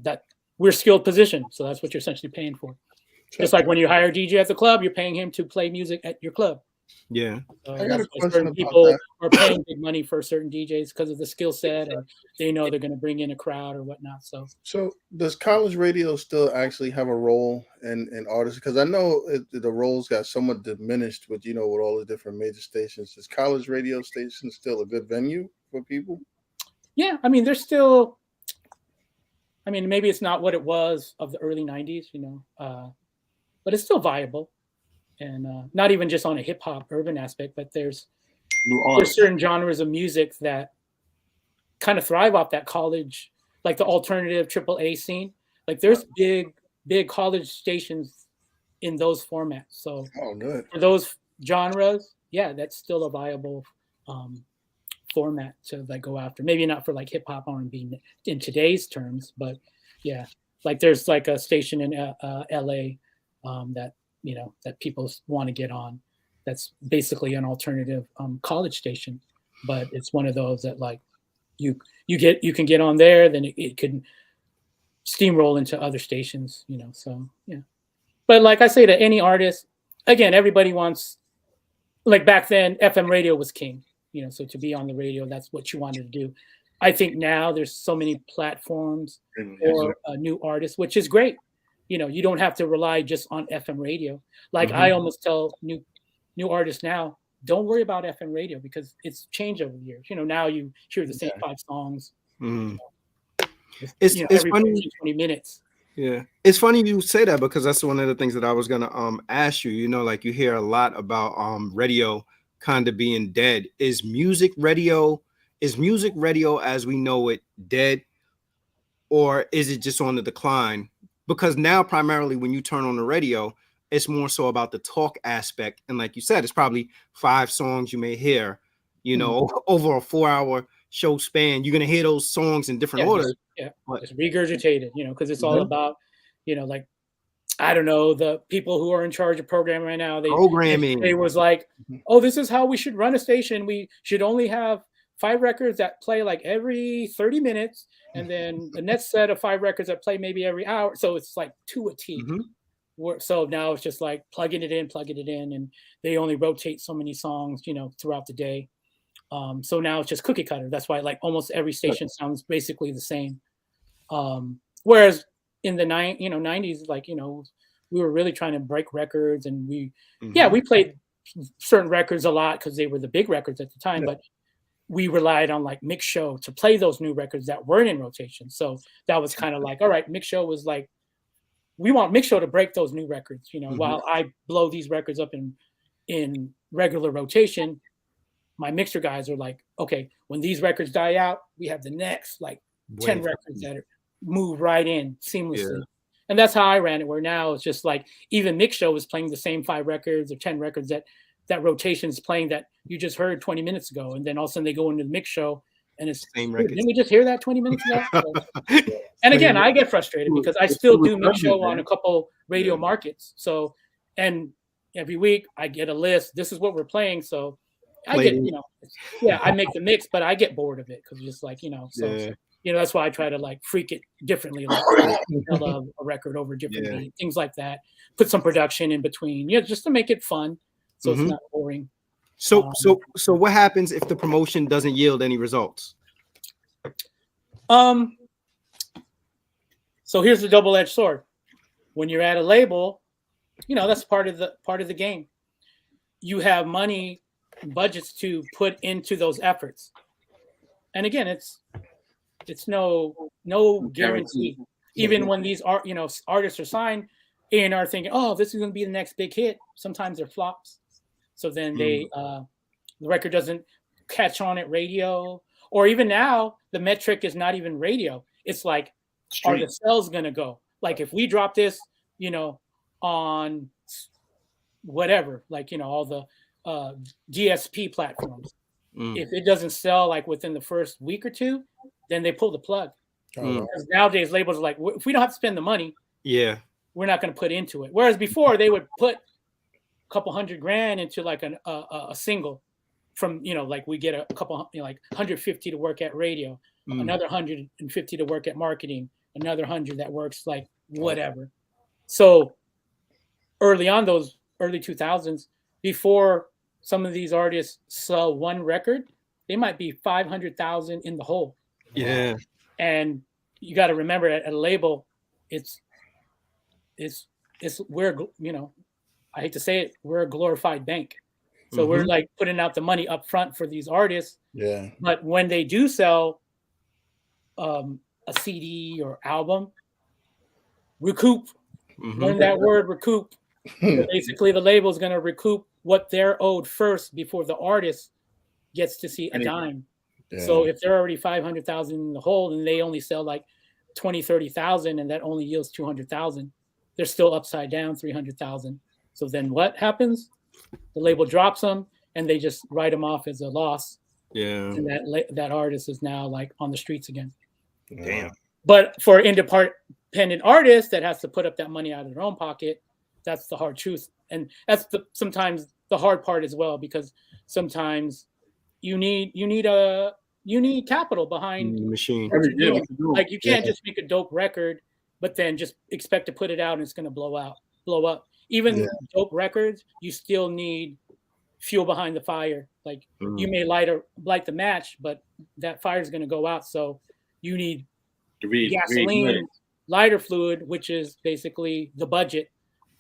that we're skilled position. So that's what you're essentially paying for. Just like when you hire a DJ at the club, you're paying him to play music at your club. Yeah. I got a question certain people are paying big money for certain DJs because of the skill set, or they know they're going to bring in a crowd or whatnot. So does college radio still actually have a role in artists? Because I know the roles got somewhat diminished with with all the different major stations. Is college radio station still a good venue for people? Yeah, I mean, there's still. I mean, maybe it's not what it was of the early '90s, but it's still viable. And not even just on a hip hop urban aspect, but there's certain genres of music that kind of thrive off that college, like the alternative AAA scene. Like there's big college stations in those formats. So good. For those genres, yeah, that's still a viable format to like go after. Maybe not for like hip hop R&B in today's terms, but yeah, like there's like a station in LA that that people want to get on. That's basically an alternative college station, but it's one of those that like you can get on there, then it can steamroll into other stations, So yeah, but like I say to any artist, again, everybody wants, like back then, FM radio was king, So to be on the radio, that's what you wanted to do. I think now there's so many platforms for new artists, which is great. You don't have to rely just on FM radio. Like I almost tell new artists now, don't worry about FM radio because it's changed over the years. Now you hear the same 5 songs. It's every funny. 20 minutes. Yeah, it's funny you say that because that's one of the things that I was gonna ask you. Like you hear a lot about radio kind of being dead. Is music radio as we know it dead, or is it just on the decline? Because now primarily when you turn on the radio, it's more so about the talk aspect, and like you said, it's probably 5 songs you may hear. Over a 4-hour show span, you're gonna hear those songs in different orders. It's regurgitated, because it's all about, like, I don't know, the people who are in charge of programming right now. They was like, oh, this is how we should run a station. We should only have 5 records that play like every 30 minutes, and then the next set of 5 records that play maybe every hour. So it's like to a T. So now it's just like plugging it in, and they only rotate so many songs, throughout the day. So now it's just cookie cutter. That's why like almost every station sounds basically the same. Whereas in the 90s, like, we were really trying to break records, and we played certain records a lot because they were the big records at the time, but we relied on like Mix Show to play those new records that weren't in rotation. So that was kind of like, all right, Mix Show was like, we want Mix Show to break those new records, while I blow these records up in regular rotation. My mixer guys are like, okay, when these records die out, we have the next like 10 records that move right in seamlessly. Yeah. And that's how I ran it, where now it's just like even Mix Show is playing the same 5 records or 10 records that rotation is playing that you just heard 20 minutes ago. And then all of a sudden they go into the Mix Show and it's same records. Didn't we just hear that 20 minutes ago? And again, I get frustrated because I still do Mix Show on a couple radio markets. So, and every week I get a list. This is what we're playing. So I get, I make the mix, but I get bored of it because just like, that's why I try to like freak it differently, like a record over different things like that. Put some production in between, just to make it fun, so it's not boring. So what happens if the promotion doesn't yield any results? So here's the double-edged sword. When you're at a label, that's part of the game. You have money, budgets to put into those efforts, and again, it's no guarantee. Even when these artists are signed, A&R thinking, oh, this is going to be the next big hit. Sometimes they're flops, so then the record doesn't catch on at radio, or even now the metric is not even radio. It's like, are the sales going to go? Like if we drop this, on whatever, like all the DSP platforms. If it doesn't sell like within the first week or 2, then they pull the plug. Because nowadays labels are like, if we don't have to spend the money, we're not going to put into it. Whereas before they would put a couple $100,000 into like a single from, like we get a couple, like 150 to work at radio, another 150 to work at marketing, another 100 that works like whatever. So early on, those early 2000s, before some of these artists sell one record, they might be 500,000 in the hole. Yeah. And you got to remember at a label, it's we're, I hate to say it, we're a glorified bank. So we're like putting out the money up front for these artists. Yeah. But when they do sell a CD or album, recoup. Learn that word, recoup. Basically, the label is going to recoup what they're owed first before the artist gets to see a dime. Yeah. So if they're already 500,000 in the hole and they only sell like 30,000 and that only yields 200,000, they're still upside down 300,000. So then what happens? the label drops them and they just write them off as a loss. Yeah. And that artist is now like on the streets again. Damn. But for independent artists that has to put up that money out of their own pocket, that's the hard truth. And that's sometimes the hard part as well, because sometimes you need capital behind the machine. Like you can't just make a dope record, but then just expect to put it out and it's going to blow up. Even dope records, you still need fuel behind the fire. Like you may light the match, but that fire is going to go out. So you need gasoline, lighter fluid, which is basically the budget.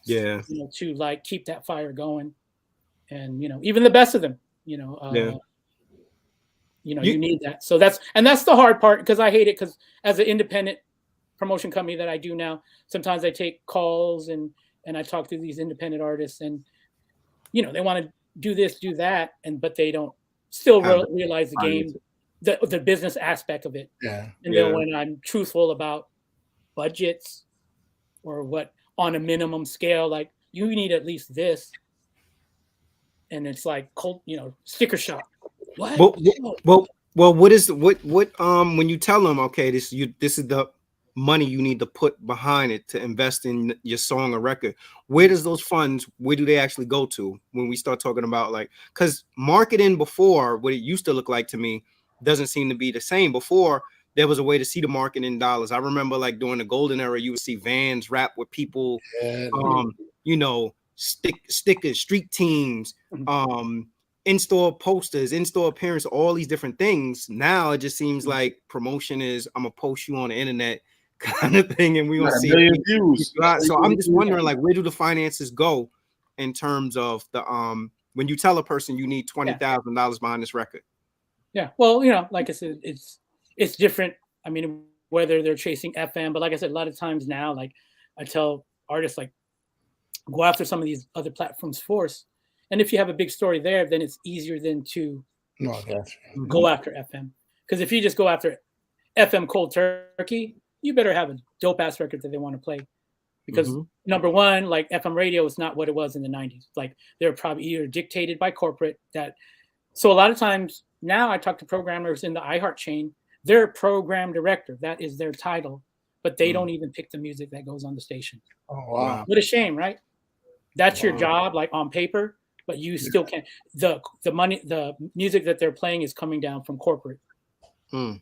Yeah. To like keep that fire going. And even the best of them, you need that. So that's the hard part, because I hate it, because as an independent promotion company that I do now, sometimes I take calls and I talk to these independent artists, and they want to do this, do that, but they don't still realize the game, the business aspect of it. Yeah. And then when I'm truthful about budgets or what on a minimum scale, like you need at least this, and it's like sticker shock. What? Well, what when you tell them, okay, this is the money you need to put behind it to invest in your song or record, where does those funds, where do they actually go to when we start talking about, like, because marketing before, what it used to look like to me doesn't seem to be the same. Before, there was a way to see the marketing dollars. I remember, like, during the golden era, you would see vans wrap with people, stickers, street teams, in-store posters, in-store appearance, all these different things. Now it just seems like promotion is, I'm gonna post you on the internet kind of thing, and we gonna see views. So I'm just wondering, like, where do the finances go in terms of the when you tell a person you need $20,000 behind this record? Yeah, well, like I said, it's different. I mean, whether they're chasing FM, but like I said, a lot of times now, like I tell artists, like, go after some of these other platforms first. And if you have a big story there, then it's easier than to go after FM. Because if you just go after FM cold turkey, you better have a dope ass record that they want to play. Because number one, like FM radio is not what it was in the 90s. Like they're probably either dictated by corporate that. So a lot of times now I talk to programmers in the iHeart chain. They're a program director. That is their title. But they don't even pick the music that goes on the station. Oh, wow. What a shame, right? That's your job, like on paper. But you still can't. The money, the music that they're playing is coming down from corporate, and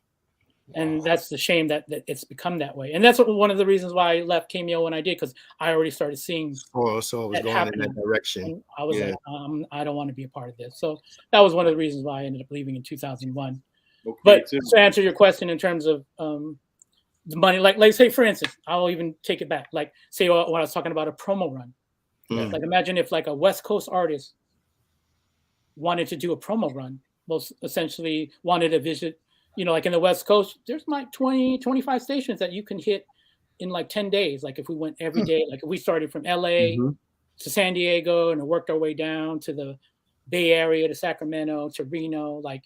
that's the shame that it's become that way. And that's one of the reasons why I left KMEL when I did, because I already started seeing. Oh, so it was going in that direction. And I was like, I don't want to be a part of this. So that was one of the reasons why I ended up leaving in 2001. Okay, but to answer your question in terms of the money, like say for instance, I'll even take it back. Like say when I was talking about a promo run. Like imagine if like a West Coast artist wanted to do a promo run, most essentially wanted to visit, like in the West Coast, there's like 20, 25 stations that you can hit in like 10 days. Like if we went every day, like if we started from LA to San Diego and worked our way down to the Bay Area, to Sacramento, to Reno, like,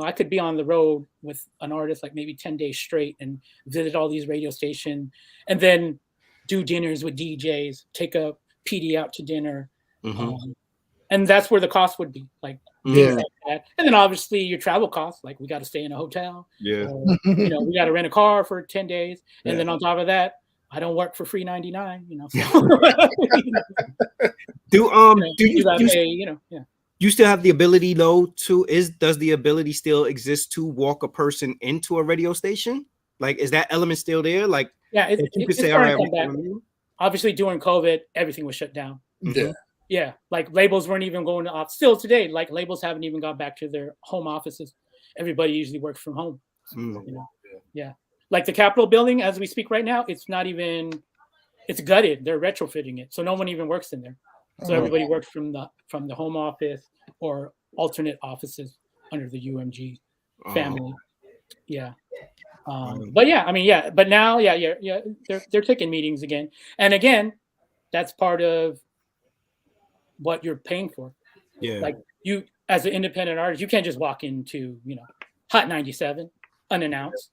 I could be on the road with an artist like maybe 10 days straight and visit all these radio stations and then do dinners with DJs, take a PD out to dinner, and that's where the cost would be, like that. And then obviously your travel costs, like we got to stay in a hotel, or, we got to rent a car for 10 days, and then on top of that, I don't work for free 99, so. You still have the ability though does the ability still exist to walk a person into a radio station? Like, is that element still there? Like, you could say, all right, obviously during COVID, everything was shut down. Yeah. Like labels weren't even going to off. Still today, like labels haven't even got back to their home offices. Everybody usually works from home. Yeah. Like the Capitol building, as we speak right now, it's gutted. They're retrofitting it. So no one even works in there. So everybody works from the home office or alternate offices under the UMG family. Yeah. But yeah, I mean, but now, they're taking meetings again. And again, that's part of what you're paying for. Yeah. Like you, as an independent artist, you can't just walk into, Hot 97 unannounced,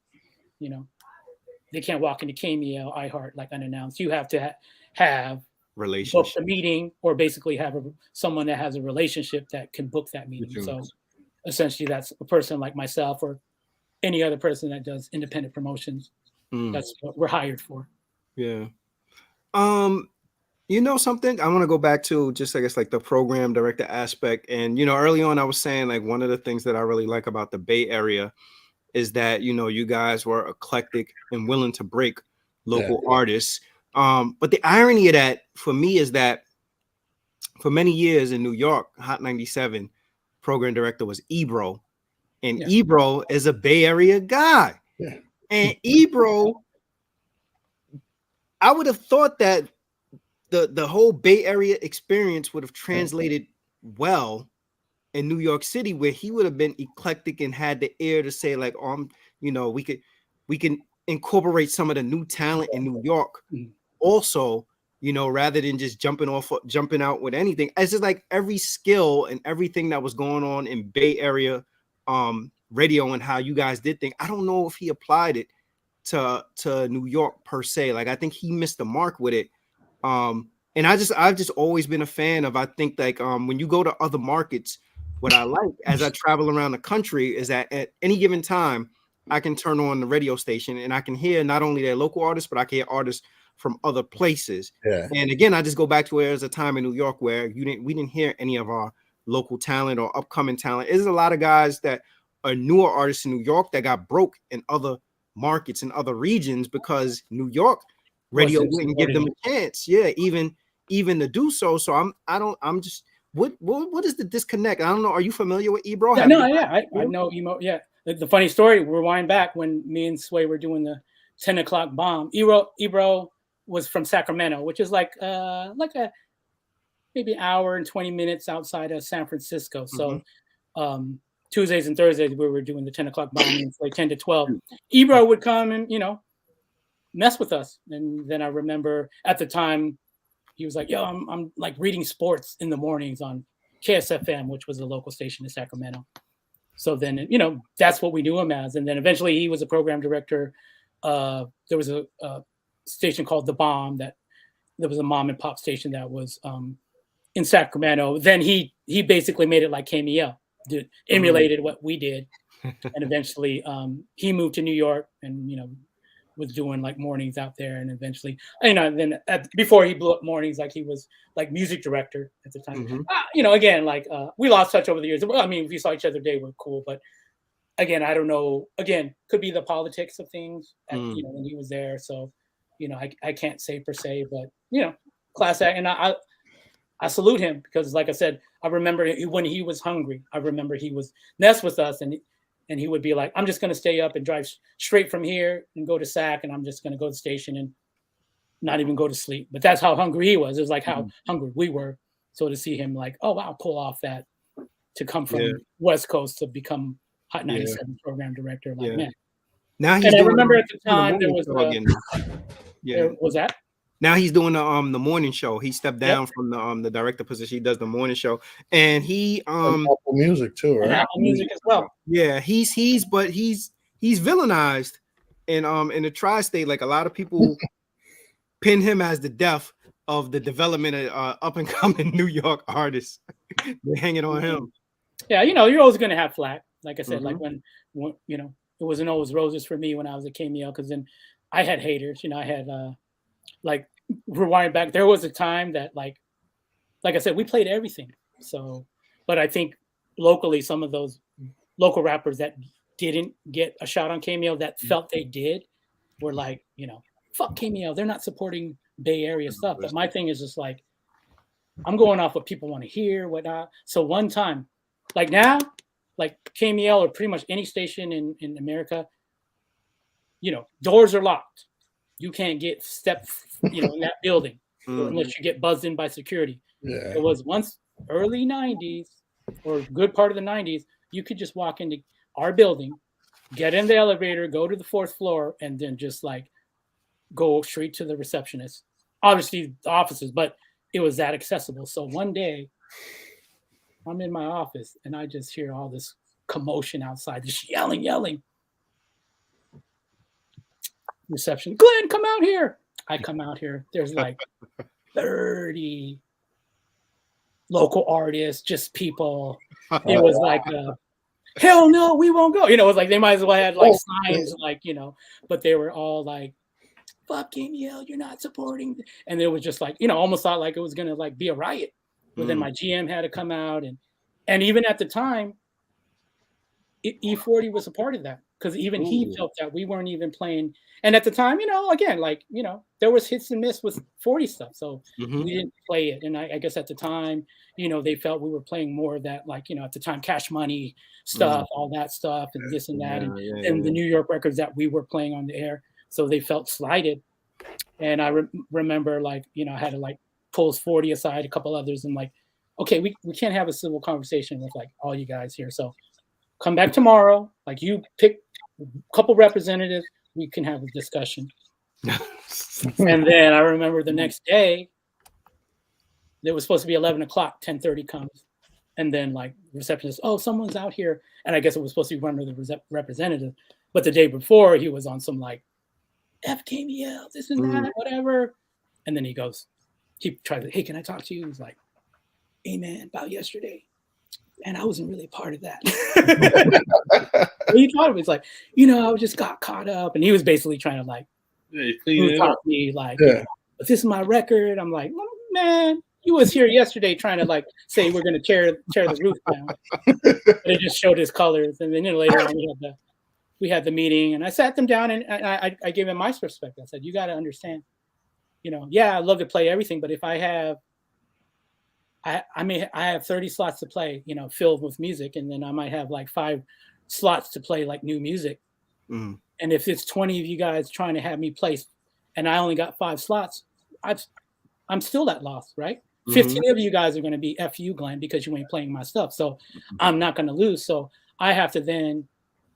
they can't walk into KMEL, iHeart, like unannounced. You have to have relationship. the meeting, or basically have someone that has a relationship that can book that meeting. So essentially that's a person like myself or any other person that does independent promotions. That's what we're hired for. Yeah. You know something? I want to go back to just, I guess, like the program director aspect. And, you know, early on I was saying like one of the things that I really like about the Bay Area is that, you know, you guys were eclectic and willing to break local artists. But the irony of that for me is that for many years in New York, Hot 97 program director was Ebro. And Ebro is a Bay Area guy. Yeah. And Ebro, I would have thought that the whole Bay Area experience would have translated well in New York City, where he would have been eclectic and had the air to say like, you know, we can incorporate some of the new talent in New York also, you know, rather than just jumping out with anything. It's just like every skill and everything that was going on in Bay Area radio and how you guys did things. I don't know if he applied it to New York per se. Like I think he missed the mark with it. And I've just always been a fan of, I think like when you go to other markets, what I like as I travel around the country is that at any given time I can turn on the radio station and I can hear not only their local artists, but I can hear artists from other places. And again, I just go back to where there's a time in New York where we didn't hear any of our local talent or upcoming talent. There's a lot of guys that are newer artists in New York that got broke in other markets and other regions because New York radio wouldn't give them a chance. Yeah, even to do so. So I'm just what is the disconnect? I don't know. Are you familiar with Ebro? I know Emo. Yeah. The funny story, rewind back when me and Sway were doing the 10 o'clock bomb. Ebro was from Sacramento, which is like a maybe an hour and 20 minutes outside of San Francisco. So Tuesdays and Thursdays we were doing the 10 o'clock bomb, like 10 to 12. Ebro would come and, you know, mess with us. And then I remember at the time he was like, yo, I'm like reading sports in the mornings on KSFM, which was a local station in Sacramento. So then, you know, that's what we knew him as. And then eventually he was a program director. There was a station called The Bomb there was a mom and pop station that was in Sacramento. Then he basically made it like KMEL, emulated what we did. And eventually he moved to New York and, you know, was doing like mornings out there. And eventually, you know, then before he blew up mornings, like he was like music director at the time. You know, again, like we lost touch over the years. I mean, if we saw each other today, we're cool. But again, I don't know. Again, could be the politics of things, you know, when he was there. So, you know, I can't say per se, but, you know, class act. And I salute him because, like I said, I remember when he was hungry. I remember he was mess with us and he would be like, I'm just going to stay up and drive straight from here and go to SAC. And I'm just going to go to the station and not even go to sleep. But that's how hungry he was. It was like how hungry we were. So to see him like, oh, wow, pull off that to come from West Coast to become Hot 97 program director. Like, man. Now he's and I remember at the time there was was that? Now he's doing the morning show. He stepped down from the director position. He does the morning show, and he Apple Music too, right? Apple Music as well. Yeah, he's villainized in the tri-state. Like a lot of people pin him as the death of the development of up and coming New York artists. They're hanging on him. Yeah, you know, you're always gonna have flack. Like I said, like when you know, it wasn't always roses for me when I was at KMEL, because then I had haters. You know, I had like rewind back, there was a time that like I said, we played everything. So, but I think locally, some of those local rappers that didn't get a shot on KMEL that felt they did were like, you know, fuck KMEL, they're not supporting Bay Area stuff. But my thing is just like, I'm going off what people want to hear, whatnot. So one time, like now, like KMEL or pretty much any station in America, you know, doors are locked. You can't get you know, in that building unless you get buzzed in by security. Yeah. It was once early 90s or a good part of the 90s, you could just walk into our building, get in the elevator, go to the 4th floor, and then just like go straight to the receptionist. Obviously the offices, but it was that accessible. So one day I'm in my office and I just hear all this commotion outside, just yelling. Reception, Glenn, come out here. I come out here. There's like 30 local artists, just people. It was like, hell no, we won't go. It was like they might as well have like signs, like, but they were all like, fuck KMEL, you're not supporting. And it was just like, almost thought like it was gonna like be a riot. But then my GM had to come out, and even at the time, E40 was a part of that, because even he felt that we weren't even playing. And at the time, again, like, there was hits and miss with 40 stuff. So we didn't play it. And I guess at the time, they felt we were playing more of that, like, at the time, Cash Money stuff, all that stuff, and this and that, and the New York records that we were playing on the air. So they felt slighted. And I remember, like, I had to like pull 40 aside, a couple others, and like, okay, we can't have a civil conversation with like all you guys here. So come back tomorrow. Like, you pick a couple representatives, we can have a discussion. And then I remember the next day, it was supposed to be 11 o'clock, 10:30 comes. And then like receptionist, oh, someone's out here. And I guess it was supposed to be one of the representatives. But the day before, he was on some like, F KMEL, this and that, whatever. And then he goes, he tries to, hey, can I talk to you? He's like, hey man, about yesterday. And I wasn't really part of that. He thought of it. It's like, I just got caught up. And he was basically trying to like, me, like, but this is my record. I'm like, well, man, you was here yesterday trying to like say we're gonna tear the roof down. But it just showed his colors. And then later on we had the meeting, and I sat them down, and I gave him my perspective. I said, you got to understand, I love to play everything, but if I have, I have 30 slots to play, filled with music, and then I might have like 5 slots to play like new music. And if it's 20 of you guys trying to have me play, and I only got 5 slots, I'm still at loss, right? 15 of you guys are going to be F you, Glenn, because you ain't playing my stuff. So I'm not going to lose. So I have to then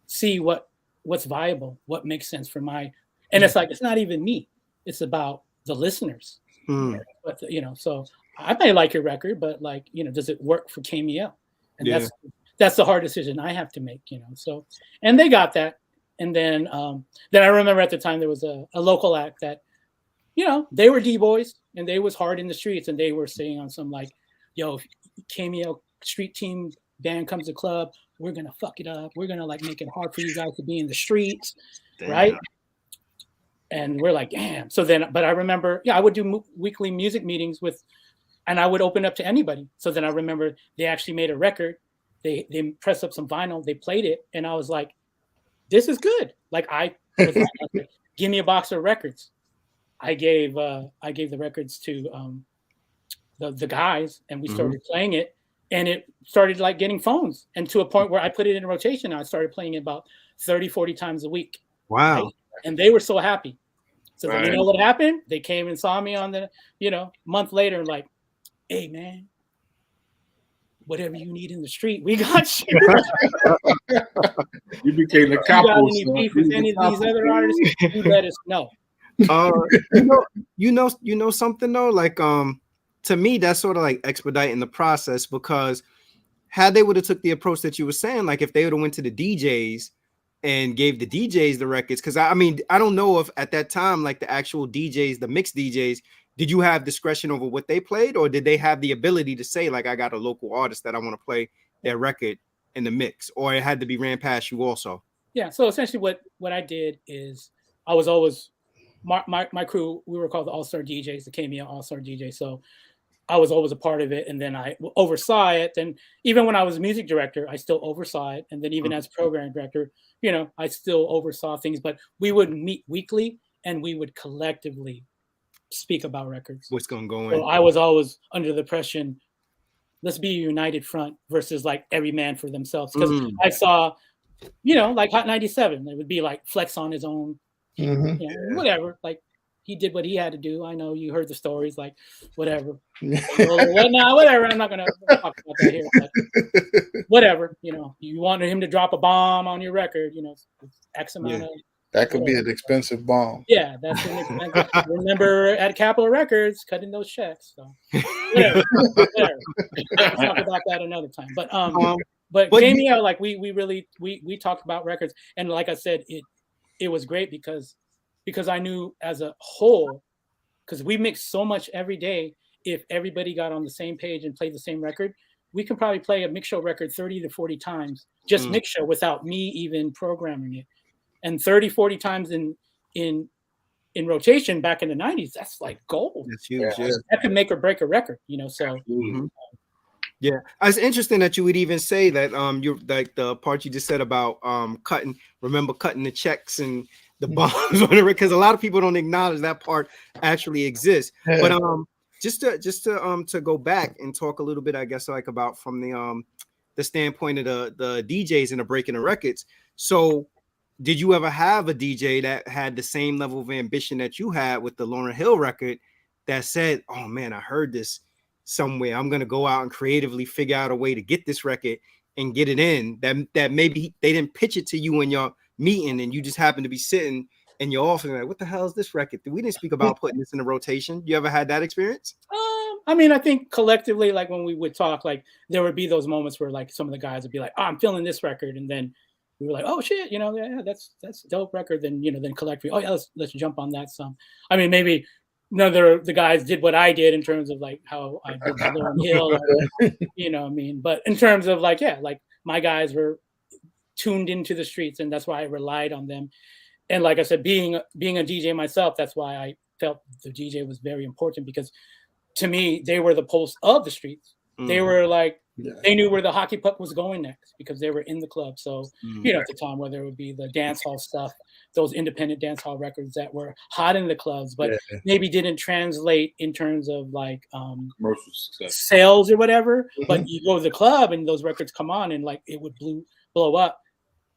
see what's viable, what makes sense for my, and it's like, it's not even me, it's about the listeners. But so I may like your record, but like, does it work for KMEL? And that's the hard decision I have to make, so, and they got that. And then I remember at the time there was a local act that, they were D-boys and they was hard in the streets, and they were saying on some like, yo, if KMEL street team band comes to club, we're gonna fuck it up. We're gonna like make it hard for you guys to be in the streets, right? And we're like, damn. So then, but I remember, I would do weekly music meetings and I would open up to anybody. So then I remember they actually made a record. They pressed up some vinyl. They played it, and I was like, this is good. Like I was like, give me a box of records. I gave the records to the guys, and we started playing it. And it started like getting phones, and to a point where I put it in rotation. I started playing it about 30, 40 times a week. Wow. Right? And they were so happy. So then, you know what happened? They came and saw me on the, month later, and like, hey man, whatever you need in the street, we got you. You became the capo. You got any beef with any of these other artists, you let us know. You know something though, like to me, that's sort of like expediting the process, because had they would have took the approach that you were saying, like if they would have went to the DJs and gave the DJs the records, because I mean, I don't know if at that time, like the actual DJs, the mixed DJs, did you have discretion over what they played, or did they have the ability to say, like, I got a local artist that I want to play their record in the mix, or it had to be ran past you also? Yeah, so essentially what I did is I was always, my crew, we were called the All-Star DJs, the KMEL All-Star DJ. So I was always a part of it, and then I oversaw it. And even when I was music director, I still oversaw it. And then even as program director, I still oversaw things. But we would meet weekly, and we would collectively speak about records. What's going to go in? So I was always under the impression, let's be a united front versus like every man for themselves. Because I saw, like Hot 97, it would be like Flex on his own, whatever. Like, he did what he had to do. I know you heard the stories, like whatever. Whatever. I'm not gonna talk about that here. But whatever. You wanted him to drop a bomb on your record. X amount of. That could be an expensive bomb. Yeah, that's an expensive. Remember at Capitol Records cutting those checks. So whatever. Let's talk about that another time. But KMEL, like we really talked about records, and like I said, it was great because I knew as a whole, because we mix so much every day. If everybody got on the same page and played the same record, we could probably play a mix show record 30 to 40 times, just mix show, without me even programming it. And 30, 40 times in rotation back in the 90s, that's like gold. That's huge. Yeah. That could make or break a record, you know. So yeah, it's interesting that you would even say that you're like the part you just said about cutting the checks and the bombs on it, because a lot of people don't acknowledge that part actually exists. Yeah. But just to go back and talk a little bit, I guess, like about from the standpoint of the DJs and the breaking the records. So did you ever have a DJ that had the same level of ambition that you had with the Lauryn Hill record, that said, oh man, I heard this somewhere, I'm gonna go out and creatively figure out a way to get this record and get it in, that maybe they didn't pitch it to you in your meeting and you just happened to be sitting in your office like, what the hell is this record? We didn't speak about putting this in the rotation. You ever had that experience? I mean, I think collectively, like when we would talk, like there would be those moments where like some of the guys would be like, oh, I'm feeling this record, and then we were like, oh shit, you know, yeah, that's a dope record. Then, you know, then collectively, oh yeah, let's jump on that some. I mean, maybe none of the guys did what I did in terms of like how I did Lauryn Hill, or, you know what I mean? But in terms of like, yeah, like my guys were tuned into the streets, and that's why I relied on them. And like I said, being a DJ myself, that's why I felt the DJ was very important, because to me, they were the pulse of the streets. They were like, they knew where the hockey puck was going next because they were in the club. So, you know, at the time, whether it would be the dance hall stuff, those independent dance hall records that were hot in the clubs, but maybe didn't translate in terms of like sales or whatever. But you go to the club and those records come on and like it would blow up.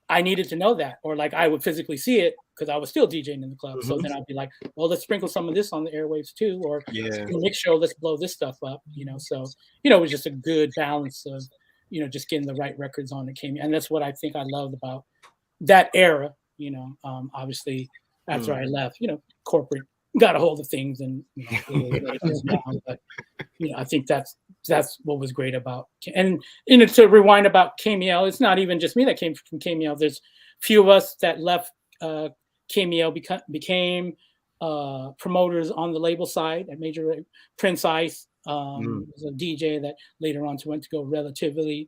I needed to know that, or like I would physically see it because I was still DJing in the club. So then I'd be like, well, let's sprinkle some of this on the airwaves too, or mix show, let's blow this stuff up, you know. So, you know, it was just a good balance of, you know, just getting the right records on that came. And that's what I think I loved about that era, you know. Obviously, after I left, you know, corporate got a hold of things and, you know, but, you know, I think that's what was great about. And you know, to rewind about KMEL, it's not even just me that came from KMEL. There's a few of us that left KMEL, became promoters on the label side at Major. Prince Ice was a DJ that later on went to go Relatively,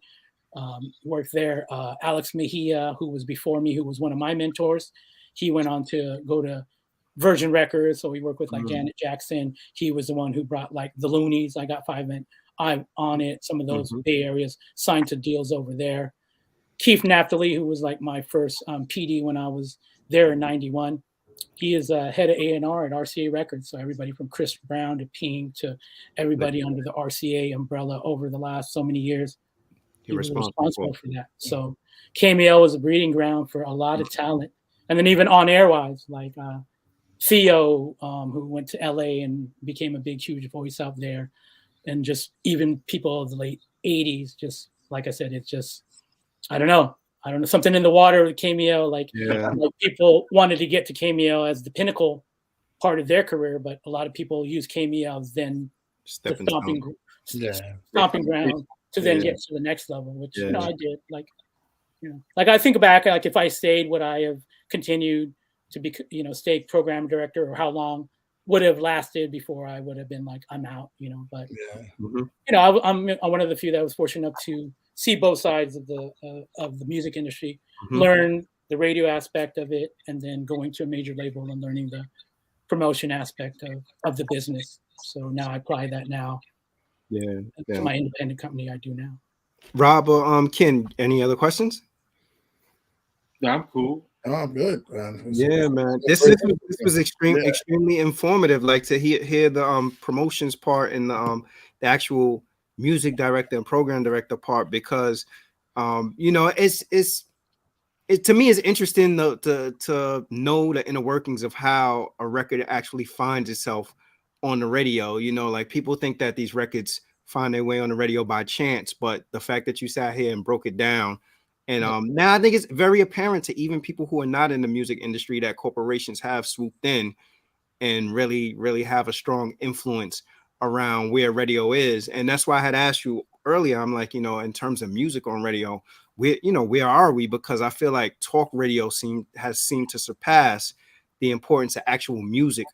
worked there. Alex Mejia, who was before me, who was one of my mentors, he went on to go to Virgin Records, so we worked with like Janet Jackson. He was the one who brought like the Loonies. I got 5 and I on it. Some of those Bay areas signed to deals over there. Keith Naphtali, who was like my first PD when I was there in '91. He is head of A&R at RCA Records. So everybody from Chris Brown to Pink to everybody under the RCA umbrella over the last so many years. He was responsible for that. So KMEL was a breeding ground for a lot of talent. And then even on air-wise, like Theo, who went to LA and became a big, huge voice out there. And just even people of the late 80s, just like I said, it's just, I don't know, something in the water with KMEL. Like people wanted to get to KMEL as the pinnacle part of their career, but a lot of people use KMEL as then the stomping ground to then get to the next level, which you know I did. Like, you know, like I think back, like if I stayed, would I have continued to be, you know, stay program director, or how long would have lasted before I would have been like, I'm out, you know. But you know, I'm one of the few that was fortunate enough to see both sides of the music industry, learn the radio aspect of it, and then going to a major label and learning the promotion aspect of the business. So now I apply that now to my independent company I do now. Rob or Ken, any other questions? No, I'm cool. Oh, I'm good, man. Man. This was extremely informative. Like to hear the promotions part and the actual music director and program director part, because you know, it to me is interesting to know the inner workings of how a record actually finds itself on the radio. You know, like people think that these records find their way on the radio by chance, but the fact that you sat here and broke it down. And now I think it's very apparent to even people who are not in the music industry that corporations have swooped in and really, really have a strong influence around where radio is. And that's why I had asked you earlier, I'm like, you know, in terms of music on radio, where are we? Because I feel like talk radio has seemed to surpass the importance of actual music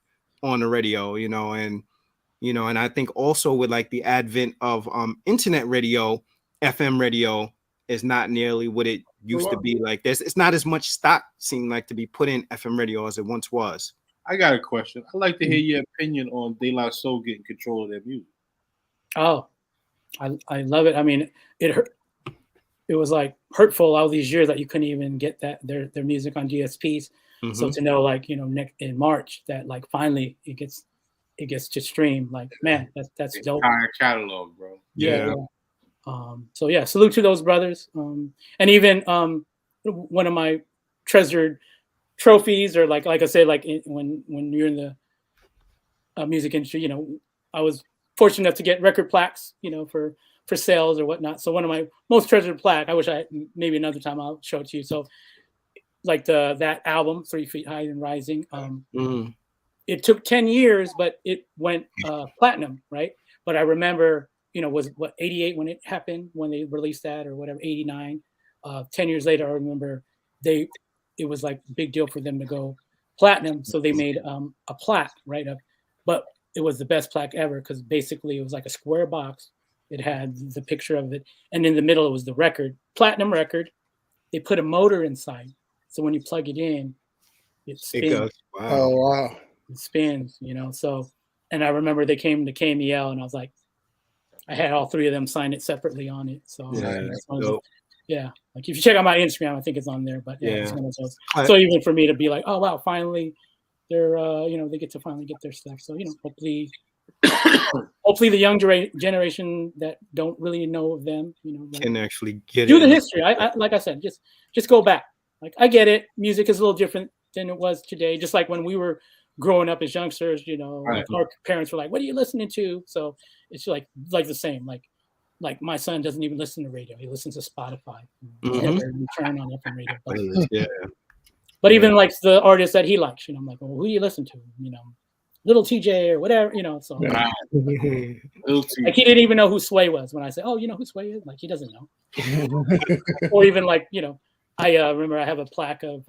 on the radio, and I think also with like the advent of internet radio, FM radio is not nearly what it used to be. Like it's not as much stock seemed like to be put in FM radio as it once was. I got a question. I'd like to hear your opinion on De La Soul getting control of their music. Oh, I love it. I mean, it hurt. It was like hurtful all these years that you couldn't even get their music on DSPs. Mm-hmm. So to know, like, in March that like finally it gets to stream, like, man, that's dope. Entire catalog, bro. Yeah. So yeah, salute to those brothers. And even one of my treasured trophies, or like I said, like when you're in the music industry, I was fortunate enough to get record plaques, for sales or whatnot. So one of my most treasured plaque, I wish maybe another time I'll show it to you. So like that album, 3 Feet High and Rising, it took 10 years, but it went platinum, right? But I remember, was 88 when it happened, when they released that, or whatever, 89. 10 years later, I remember it was like a big deal for them to go platinum. So they made a plaque, right? But it was the best plaque ever, because basically it was like a square box. It had the picture of it, and in the middle it was the record, platinum record. They put a motor inside, so when you plug it in, it spins. It goes, wow. Oh wow! It spins, So, and I remember they came to KMEL, and I was like, I had all three of them sign it separately on it. So yeah, like if you check out my Instagram, I think it's on there. But yeah, it's one of those. So even for me to be like, oh wow, finally, they're they get to finally get their stuff. So hopefully the young generation that don't really know of them, can actually get do the history. I like I said, just go back. Like, I get it. Music is a little different than it was today. Just like when we were growing up as youngsters, like our parents were like, "What are you listening to?" So it's like the same. Like my son doesn't even listen to radio; he listens to Spotify. Never turn on FM radio. But even like the artists that he likes, I'm like, well, who do you listen to? Little TJ or whatever, so like he didn't even know who Sway was when I said, oh, who Sway is? Like, he doesn't know. Or even like, I remember I have a plaque of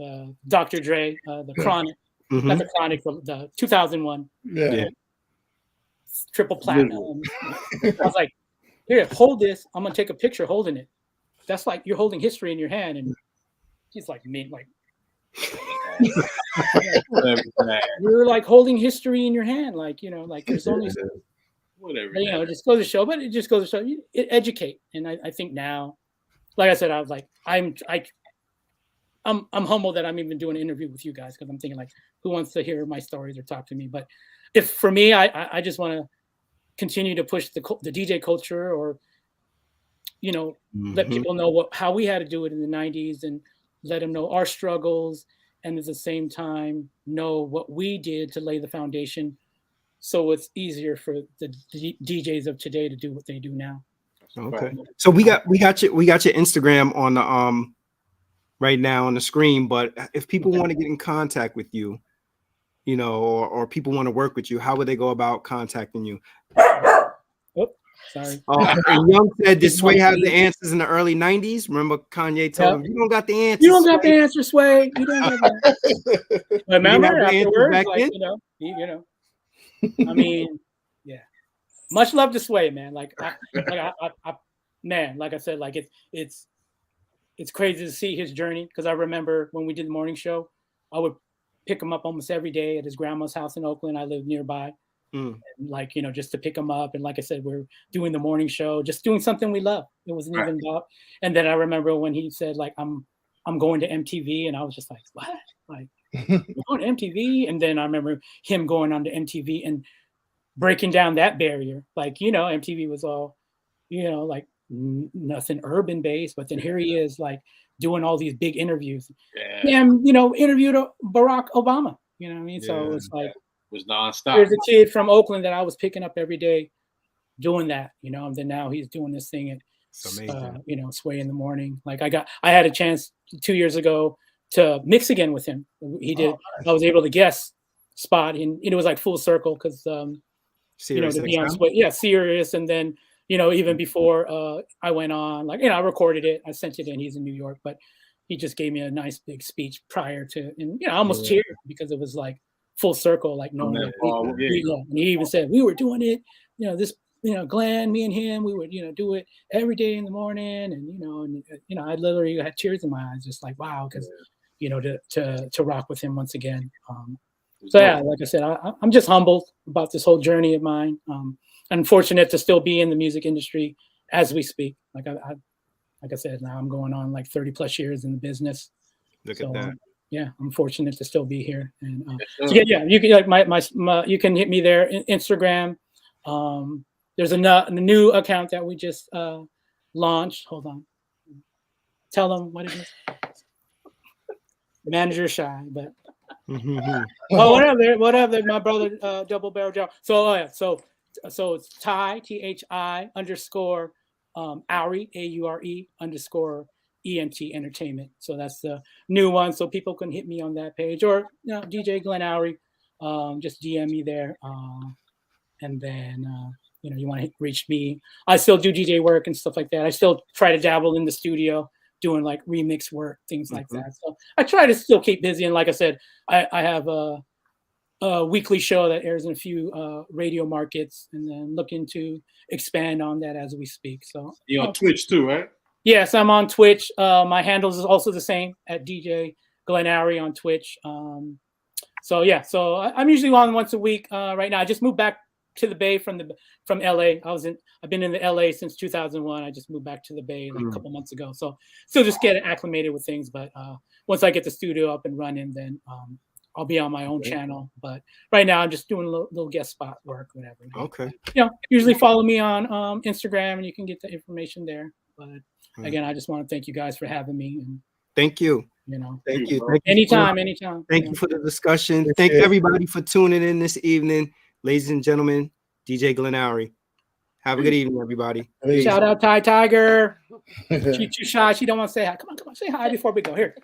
Dr. Dre, the Chronic, not the Chronic, the 2001 triple platinum. I was like, here, hold this. I'm gonna take a picture holding it. That's like you're holding history in your hand, and he's like, me, like. You're like holding history in your hand, like like there's only whatever. It just goes to show, but it just goes to show you educate. And I think now, like I said, I was like, I'm humbled that I'm even doing an interview with you guys, because I'm thinking like, who wants to hear my stories or talk to me? But if for me, I just want to continue to push the DJ culture, or let people know how we had to do it in the 90s, and let them know our struggles, and at the same time know what we did to lay the foundation, so it's easier for the DJs of today to do what they do now. Okay. So we got your Instagram on the right now on the screen, but if people want to get in contact with you, or people want to work with you, how would they go about contacting you? Sorry. And Young said, did Sway have the answers in the early 90s? Remember Kanye told him, you don't got the answers. You don't got the answer, Sway. You don't got the Remember afterwards, like, I mean, yeah. Much love to Sway, man. Like man, like I said, like it's crazy to see his journey, because I remember when we did the morning show, I would pick him up almost every day at his grandma's house in Oakland. I lived nearby. And like, just to pick him up. And like I said, we're doing the morning show, just doing something we love. It wasn't even about. And then I remember when he said, like, I'm going to MTV. And I was just like, what? Like, going to MTV? And then I remember him going on to MTV and breaking down that barrier. Like, MTV was all, like nothing urban based. But then here he is, like, doing all these big interviews. And, interviewed Barack Obama. You know what I mean? So it's like, was nonstop. There's a kid from Oakland that I was picking up every day doing that, and then now he's doing this thing at Sway in the morning. Like I had a chance 2 years ago to mix again with him. He did. I was able to guess spot, and it was like full circle, because to be on Sway, Sirius, and then even before I went on, like, I recorded it, I sent it in. He's in New York, but he just gave me a nice big speech prior to, and I almost cheered, because it was like, full circle, like knowing that and he even said we were doing it, this, Glenn, me and him, we would, do it every day in the morning, and I literally had tears in my eyes, just like wow, because to rock with him once again. So yeah, like I said, I'm just humbled about this whole journey of mine. I'm fortunate to still be in the music industry as we speak. Like I said, now I'm going on like 30 plus years in the business. Look at that. Yeah, I'm fortunate to still be here. And so yeah, you can like my you can hit me there. Instagram. There's a new account that we just launched. Hold on. Tell them what it is. Manager shy, but whatever. My brother double barrel job. So so it's Ty THI _ Aure AURE _ ENT Entertainment. So that's the new one. So people can hit me on that page, or DJ Glenn Aure. Just DM me there. And then you want to reach me. I still do DJ work and stuff like that. I still try to dabble in the studio, doing like remix work, things like that. So I try to still keep busy. And like I said, I have a weekly show that airs in a few radio markets, and then looking to expand on that as we speak. So you're on Twitch too, right? Yes, I'm on Twitch. My handles is also the same at DJ Glenn Aure on Twitch. So yeah, so I'm usually on once a week. Right now, I just moved back to the Bay from LA. I've been in the LA since 2001. I just moved back to the Bay like a couple months ago. So still just getting acclimated with things. But once I get the studio up and running, then I'll be on my own channel. But right now I'm just doing a little guest spot work, whatever. Okay. Usually follow me on Instagram, and you can get the information there. But again, I just want to thank you guys for having me. And thank you. Thank you. Anytime. Thank you for the discussion. Thank everybody for tuning in this evening. Ladies and gentlemen, DJ Glenn Aure. Have a good evening, everybody. Shout out Ty Tiger. She's too shy. She don't want to say hi. Come on, say hi before we go. Here.